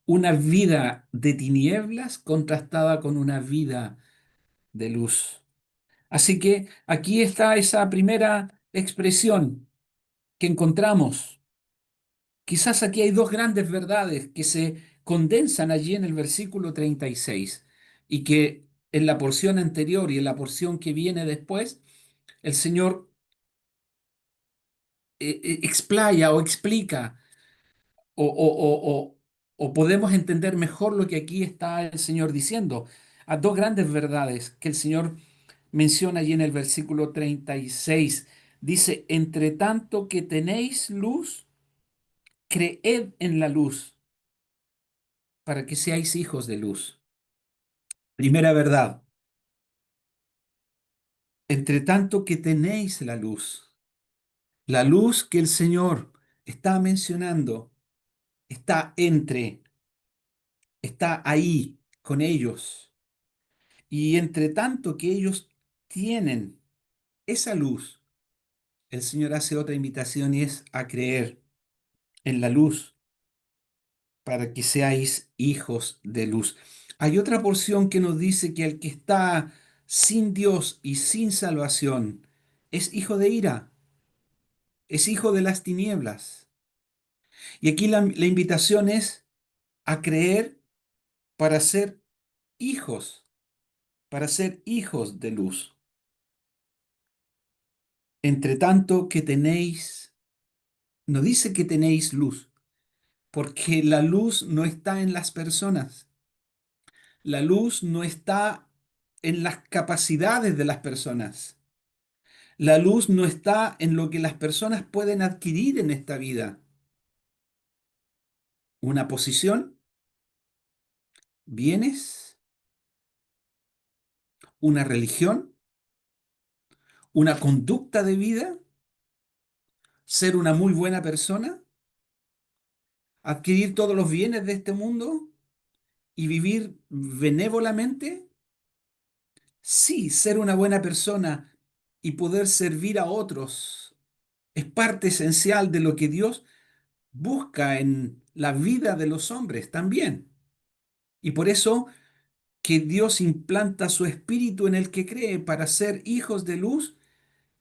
Una vida de tinieblas contrastada con una vida de luz. Así que aquí está esa primera expresión que encontramos. Quizás aquí hay dos grandes verdades que se condensan allí en el versículo 36 y que en la porción anterior y en la porción que viene después, el Señor explaya o explica o podemos entender mejor lo que aquí está el Señor diciendo. A dos grandes verdades que el Señor menciona allí en el versículo 36. Dice, entre tanto que tenéis luz, creed en la luz para que seáis hijos de luz. Primera verdad, entre tanto que tenéis la luz que el Señor está mencionando, está está ahí con ellos. Y entre tanto que ellos tienen esa luz, el Señor hace otra invitación y es a creer en la luz para que seáis hijos de luz. Hay otra porción que nos dice que el que está sin Dios y sin salvación es hijo de ira, es hijo de las tinieblas. Y aquí la invitación es a creer para ser hijos, para ser hijos de luz. Entre tanto que tenéis No dice que tenéis luz, porque la luz no está en las personas. La luz no está en las capacidades de las personas. La luz no está en lo que las personas pueden adquirir en esta vida. Una posición, bienes, una religión, una conducta de vida, ser una muy buena persona, adquirir todos los bienes de este mundo y vivir benévolamente. Sí, ser una buena persona y poder servir a otros es parte esencial de lo que Dios busca en la vida de los hombres también. Y por eso que Dios implanta su espíritu en el que cree para ser hijos de luz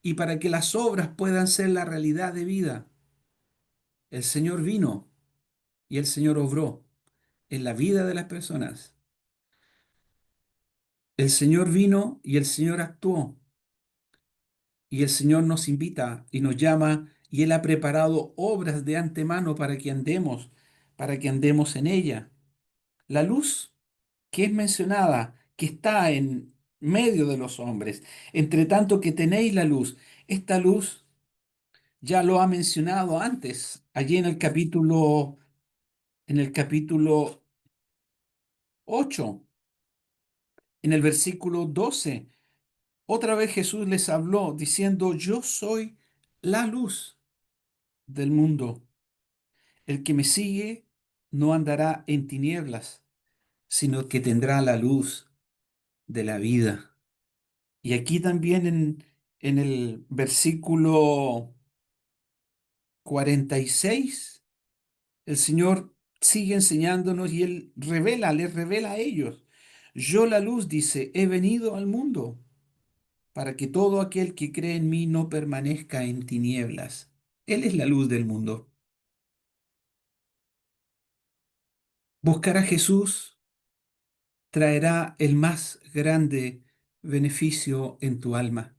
y para que las obras puedan ser la realidad de vida. El Señor vino y el Señor obró en la vida de las personas. El Señor vino y el Señor actuó y el Señor nos invita y nos llama y Él ha preparado obras de antemano para que andemos en ella. La luz que es mencionada, que está en medio de los hombres, entre tanto que tenéis la luz, esta luz ya lo ha mencionado antes, allí en el capítulo 8, en el versículo 12. Otra vez Jesús les habló diciendo, yo soy la luz del mundo. El que me sigue no andará en tinieblas, sino que tendrá la luz de la vida. Y aquí también en el versículo 46, el Señor sigue enseñándonos y Él les revela a ellos. Yo la luz, dice, he venido al mundo para que todo aquel que cree en mí no permanezca en tinieblas. Él es la luz del mundo. Buscar a Jesús traerá el más grande beneficio en tu alma.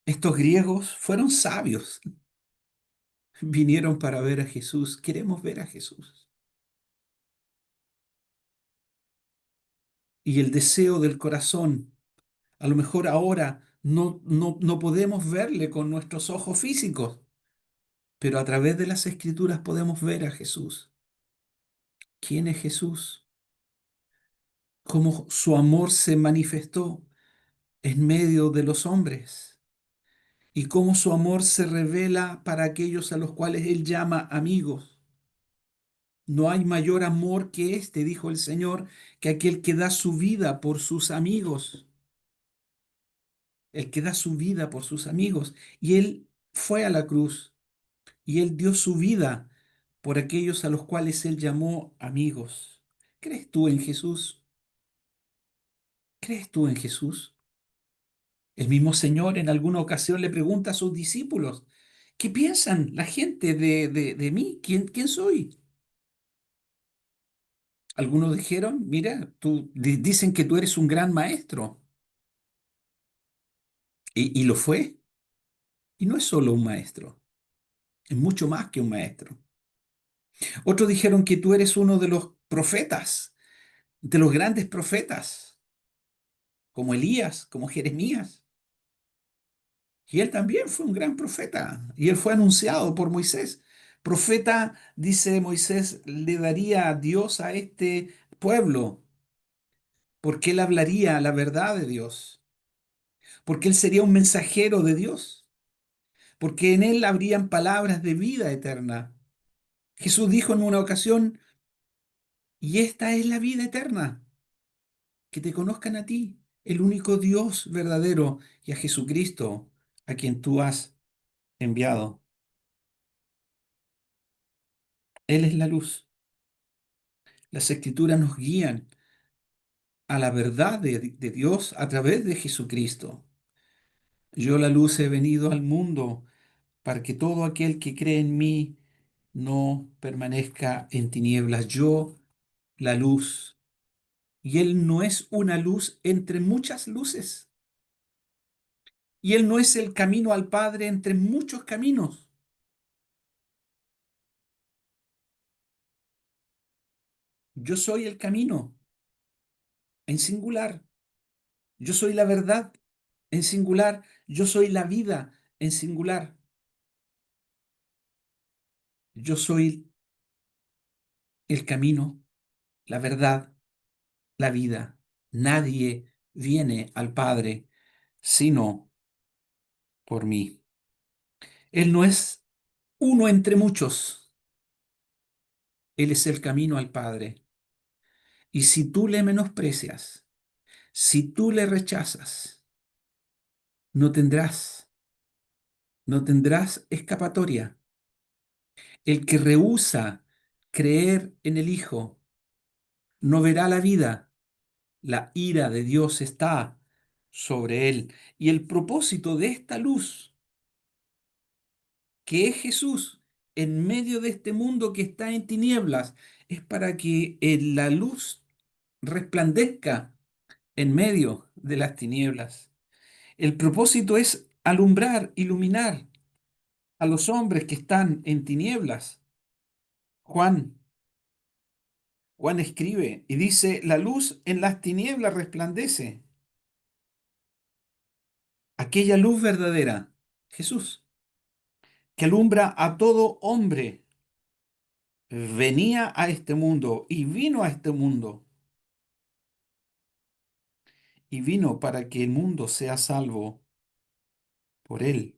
Estos griegos fueron sabios, vinieron para ver a Jesús, queremos ver a Jesús. Y el deseo del corazón, a lo mejor ahora no podemos verle con nuestros ojos físicos, pero a través de las Escrituras podemos ver a Jesús. ¿Quién es Jesús? ¿Cómo su amor se manifestó en medio de los hombres? Y cómo su amor se revela para aquellos a los cuales Él llama amigos. No hay mayor amor que este, dijo el Señor, que aquel que da su vida por sus amigos. El que da su vida por sus amigos. Y Él fue a la cruz y Él dio su vida por aquellos a los cuales Él llamó amigos. ¿Crees tú en Jesús? ¿Crees tú en Jesús? El mismo Señor en alguna ocasión le pregunta a sus discípulos, ¿qué piensan la gente de mí? ¿Quién soy? Algunos dijeron, mira, dicen que tú eres un gran maestro. Y lo fue. Y no es solo un maestro, es mucho más que un maestro. Otros dijeron que tú eres uno de los profetas, de los grandes profetas, como Elías, como Jeremías. Y él también fue un gran profeta. Y él fue anunciado por Moisés. Profeta, dice Moisés, le daría a Dios a este pueblo, porque él hablaría la verdad de Dios, porque él sería un mensajero de Dios, porque en él habrían palabras de vida eterna. Jesús dijo en una ocasión, y esta es la vida eterna, que te conozcan a ti, el único Dios verdadero, y a Jesucristo, a quien tú has enviado. Él es la luz. Las escrituras nos guían a la verdad de Dios a través de Jesucristo. Yo la luz he venido al mundo para que todo aquel que cree en mí no permanezca en tinieblas. Yo la luz. Y Él no es una luz entre muchas luces. Y Él no es el camino al Padre entre muchos caminos. Yo soy el camino en singular. Yo soy la verdad en singular. Yo soy la vida en singular. Yo soy el camino, la verdad, la vida. Nadie viene al Padre sino por mí. Él no es uno entre muchos. Él es el camino al Padre. Y si tú le menosprecias, si tú le rechazas, no tendrás, no tendrás escapatoria. El que rehúsa creer en el Hijo no verá la vida. La ira de Dios está sobre él. Y el propósito de esta luz, que es Jesús, en medio de este mundo que está en tinieblas, es para que la luz resplandezca en medio de las tinieblas. El propósito es alumbrar, iluminar a los hombres que están en tinieblas. Juan, Juan escribe y dice, la luz en las tinieblas resplandece. Aquella luz verdadera, Jesús, que alumbra a todo hombre, venía a este mundo y vino a este mundo y vino para que el mundo sea salvo por él.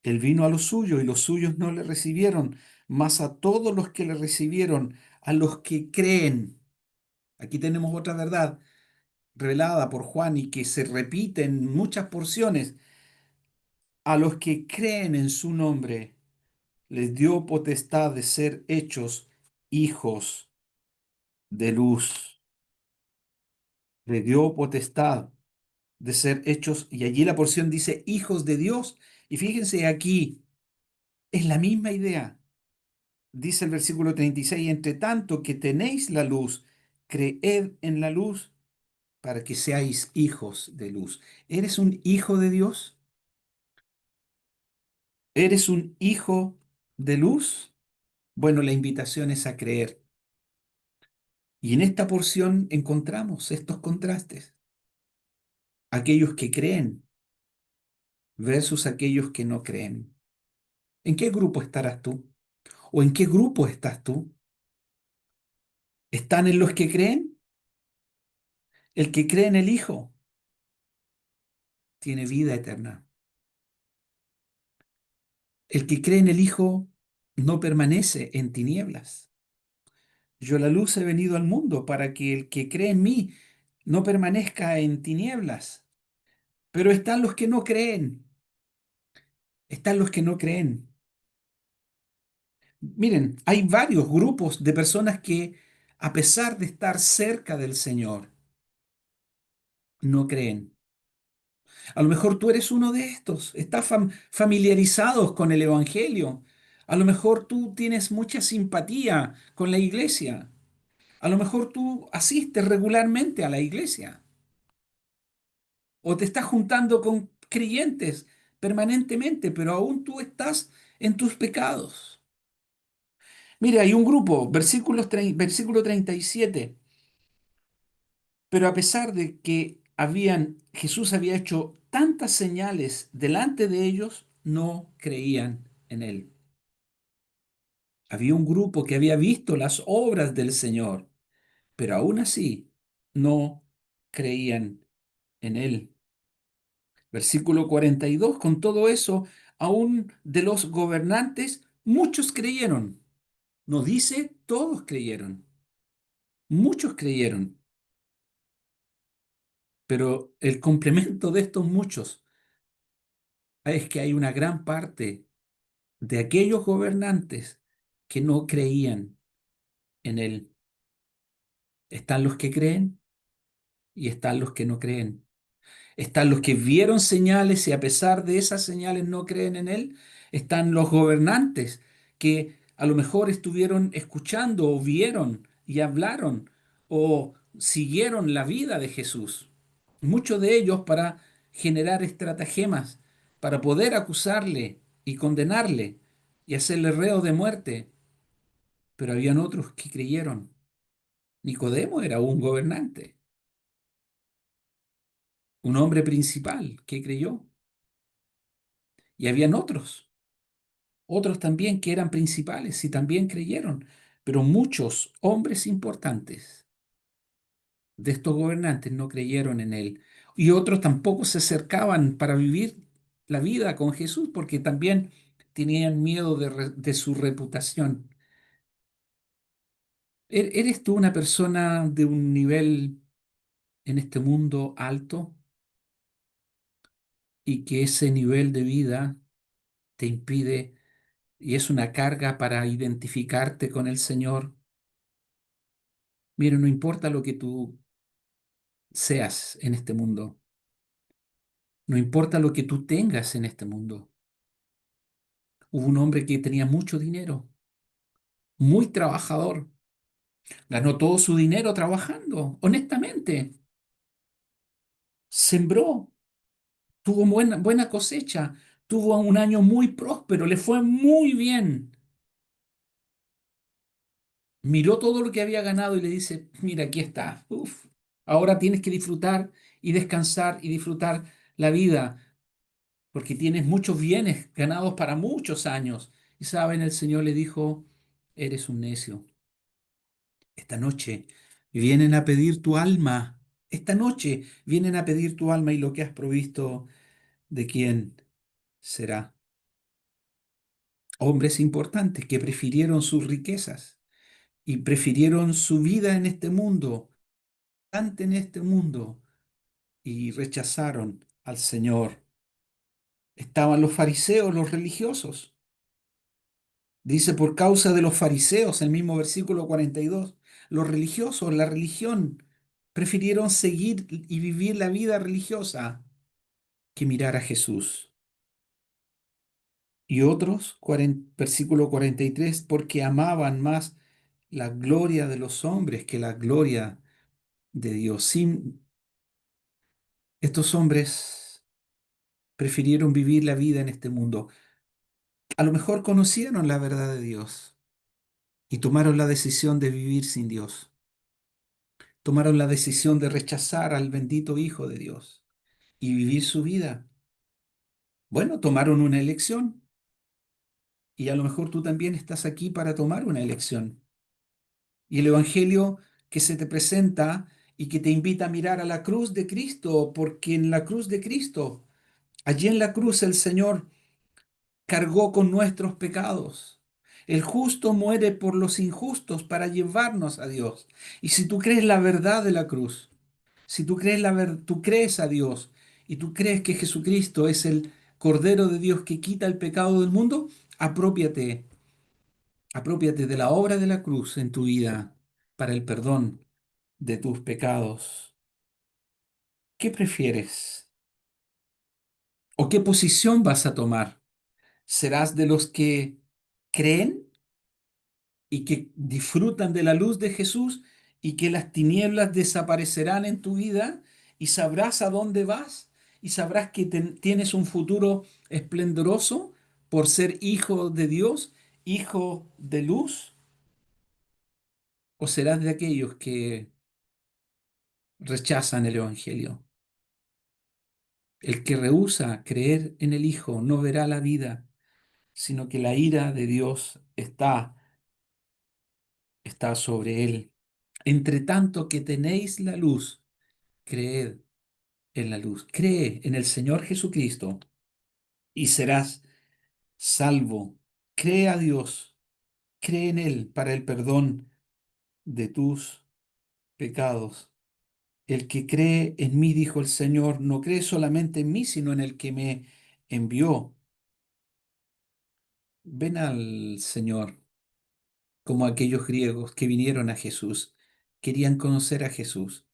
Él vino a los suyos y los suyos no le recibieron, mas a todos los que le recibieron, a los que creen. Aquí tenemos otra verdad revelada por Juan y que se repite en muchas porciones. A los que creen en su nombre, les dio potestad de ser hechos hijos de luz. Le dio potestad de ser hechos, y allí la porción dice hijos de Dios. Y fíjense aquí, es la misma idea. Dice el versículo 36, entre tanto que tenéis la luz, creed en la luz para que seáis hijos de luz. ¿Eres un hijo de Dios? ¿Eres un hijo de luz? Bueno, la invitación es a creer. Y en esta porción encontramos estos contrastes. Aquellos que creen versus aquellos que no creen. ¿En qué grupo estarás tú? ¿O en qué grupo estás tú? ¿Están en los que creen? El que cree en el Hijo tiene vida eterna. El que cree en el Hijo no permanece en tinieblas. Yo la luz he venido al mundo para que el que cree en mí no permanezca en tinieblas. Pero están los que no creen. Están los que no creen. Miren, hay varios grupos de personas que, a pesar de estar cerca del Señor, no creen. A lo mejor tú eres uno de estos, estás familiarizados con el Evangelio. A lo mejor tú tienes mucha simpatía con la iglesia. A lo mejor tú asistes regularmente a la iglesia o te estás juntando con creyentes permanentemente, pero aún tú estás en tus pecados. Mire, hay un grupo, versículo 37. Pero a pesar de que Jesús había hecho tantas señales delante de ellos, no creían en él. Había un grupo que había visto las obras del Señor, pero aún así no creían en él. Versículo 42, con todo eso, aún de los gobernantes, muchos creyeron. No dice todos creyeron, muchos creyeron, pero el complemento de estos muchos es que hay una gran parte de aquellos gobernantes que no creían en él. Están los que creen y están los que no creen. Están los que vieron señales y a pesar de esas señales no creen en él. Están los gobernantes que a lo mejor estuvieron escuchando o vieron y hablaron o siguieron la vida de Jesús. Muchos de ellos para generar estratagemas para poder acusarle y condenarle y hacerle reo de muerte. Pero habían otros que creyeron. Nicodemo era un gobernante, un hombre principal que creyó. Y habían otros también que eran principales y también creyeron. Pero muchos hombres importantes de estos gobernantes no creyeron en él. Y otros tampoco se acercaban para vivir la vida con Jesús porque también tenían miedo de su reputación. ¿Eres tú una persona de un nivel en este mundo alto y que ese nivel de vida te impide y es una carga para identificarte con el Señor? Mira, no importa lo que tú seas en este mundo, no importa lo que tú tengas en este mundo. Hubo un hombre que tenía mucho dinero, muy trabajador, ganó todo su dinero trabajando, honestamente, sembró, tuvo buena cosecha, tuvo un año muy próspero, le fue muy bien. Miró todo lo que había ganado y le dice, mira, aquí está, uf, ahora tienes que disfrutar y descansar y disfrutar la vida, porque tienes muchos bienes ganados para muchos años. Y saben, el Señor le dijo, eres un necio. Esta noche vienen a pedir tu alma. Esta noche vienen a pedir tu alma y lo que has provisto, ¿de quién será? Hombres importantes que prefirieron sus riquezas y prefirieron su vida en este mundo, ante en este mundo, y rechazaron al Señor. Estaban los fariseos, los religiosos. Dice, por causa de los fariseos, el mismo versículo 42, los religiosos, la religión, prefirieron seguir y vivir la vida religiosa que mirar a Jesús. Y otros, versículo 43, porque amaban más la gloria de los hombres que la gloria de Dios. Estos hombres prefirieron vivir la vida en este mundo. A lo mejor conocieron la verdad de Dios y tomaron la decisión de vivir sin Dios. Tomaron la decisión de rechazar al bendito Hijo de Dios y vivir su vida. Bueno, tomaron una elección y a lo mejor tú también estás aquí para tomar una elección. Y el Evangelio que se te presenta y que te invita a mirar a la cruz de Cristo, porque en la cruz de Cristo, allí en la cruz el Señor cargó con nuestros pecados. El justo muere por los injustos para llevarnos a Dios. Y si tú crees la verdad de la cruz, si tú crees tú crees a Dios y tú crees que Jesucristo es el Cordero de Dios que quita el pecado del mundo, apropiate, apropiate de la obra de la cruz en tu vida para el perdón de tus pecados. ¿Qué prefieres? ¿O qué posición vas a tomar? ¿Serás de los que creen y que disfrutan de la luz de Jesús y que las tinieblas desaparecerán en tu vida y sabrás a dónde vas y sabrás que tienes un futuro esplendoroso por ser hijo de Dios, hijo de luz? ¿O serás de aquellos que rechazan el Evangelio? El que rehúsa creer en el Hijo no verá la vida, sino que la ira de Dios está sobre él. Entre tanto que tenéis la luz, creed en la luz. Cree en el Señor Jesucristo y serás salvo. Cree a Dios, cree en Él para el perdón de tus pecados. El que cree en mí, dijo el Señor, no cree solamente en mí, sino en el que me envió. Ven al Señor como aquellos griegos que vinieron a Jesús, querían conocer a Jesús.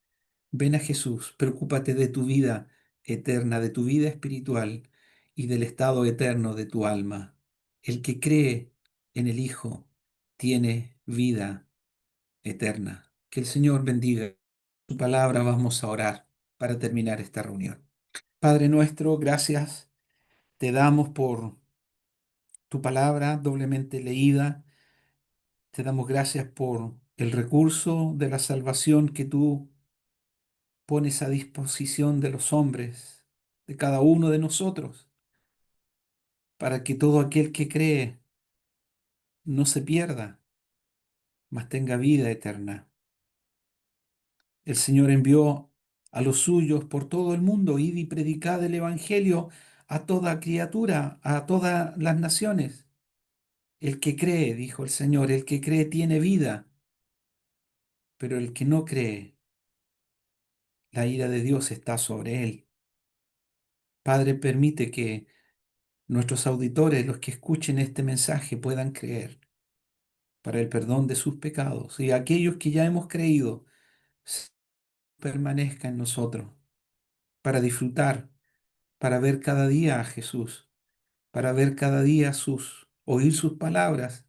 Ven a Jesús, preocúpate de tu vida eterna, de tu vida espiritual y del estado eterno de tu alma. El que cree en el Hijo tiene vida eterna. Que el Señor bendiga su palabra. Vamos a orar para terminar esta reunión. Padre nuestro, gracias te damos por tu palabra doblemente leída. Te damos gracias por el recurso de la salvación que tú pones a disposición de los hombres, de cada uno de nosotros, para que todo aquel que cree no se pierda, mas tenga vida eterna. El Señor envió a los suyos por todo el mundo, id y predicad el Evangelio a toda criatura, a todas las naciones. El que cree, dijo el Señor, el que cree tiene vida, pero el que no cree, la ira de Dios está sobre él. Padre, permite que nuestros auditores, los que escuchen este mensaje, puedan creer para el perdón de sus pecados y aquellos que ya hemos creído permanezca en nosotros para disfrutar, para ver cada día a Jesús, para ver cada día oír sus palabras,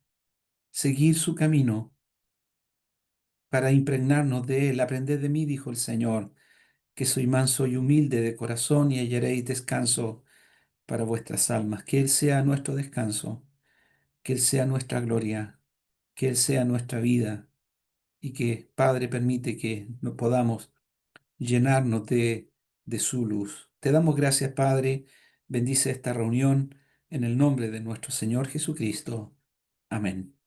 seguir su camino, para impregnarnos de él. Aprended de mí, dijo el Señor, que soy manso y humilde de corazón y hallaréis descanso para vuestras almas. Que Él sea nuestro descanso, que Él sea nuestra gloria, que Él sea nuestra vida y que, Padre, permite que nos podamos llenarnos de su luz. Te damos gracias, Padre. Bendice esta reunión en el nombre de nuestro Señor Jesucristo. Amén.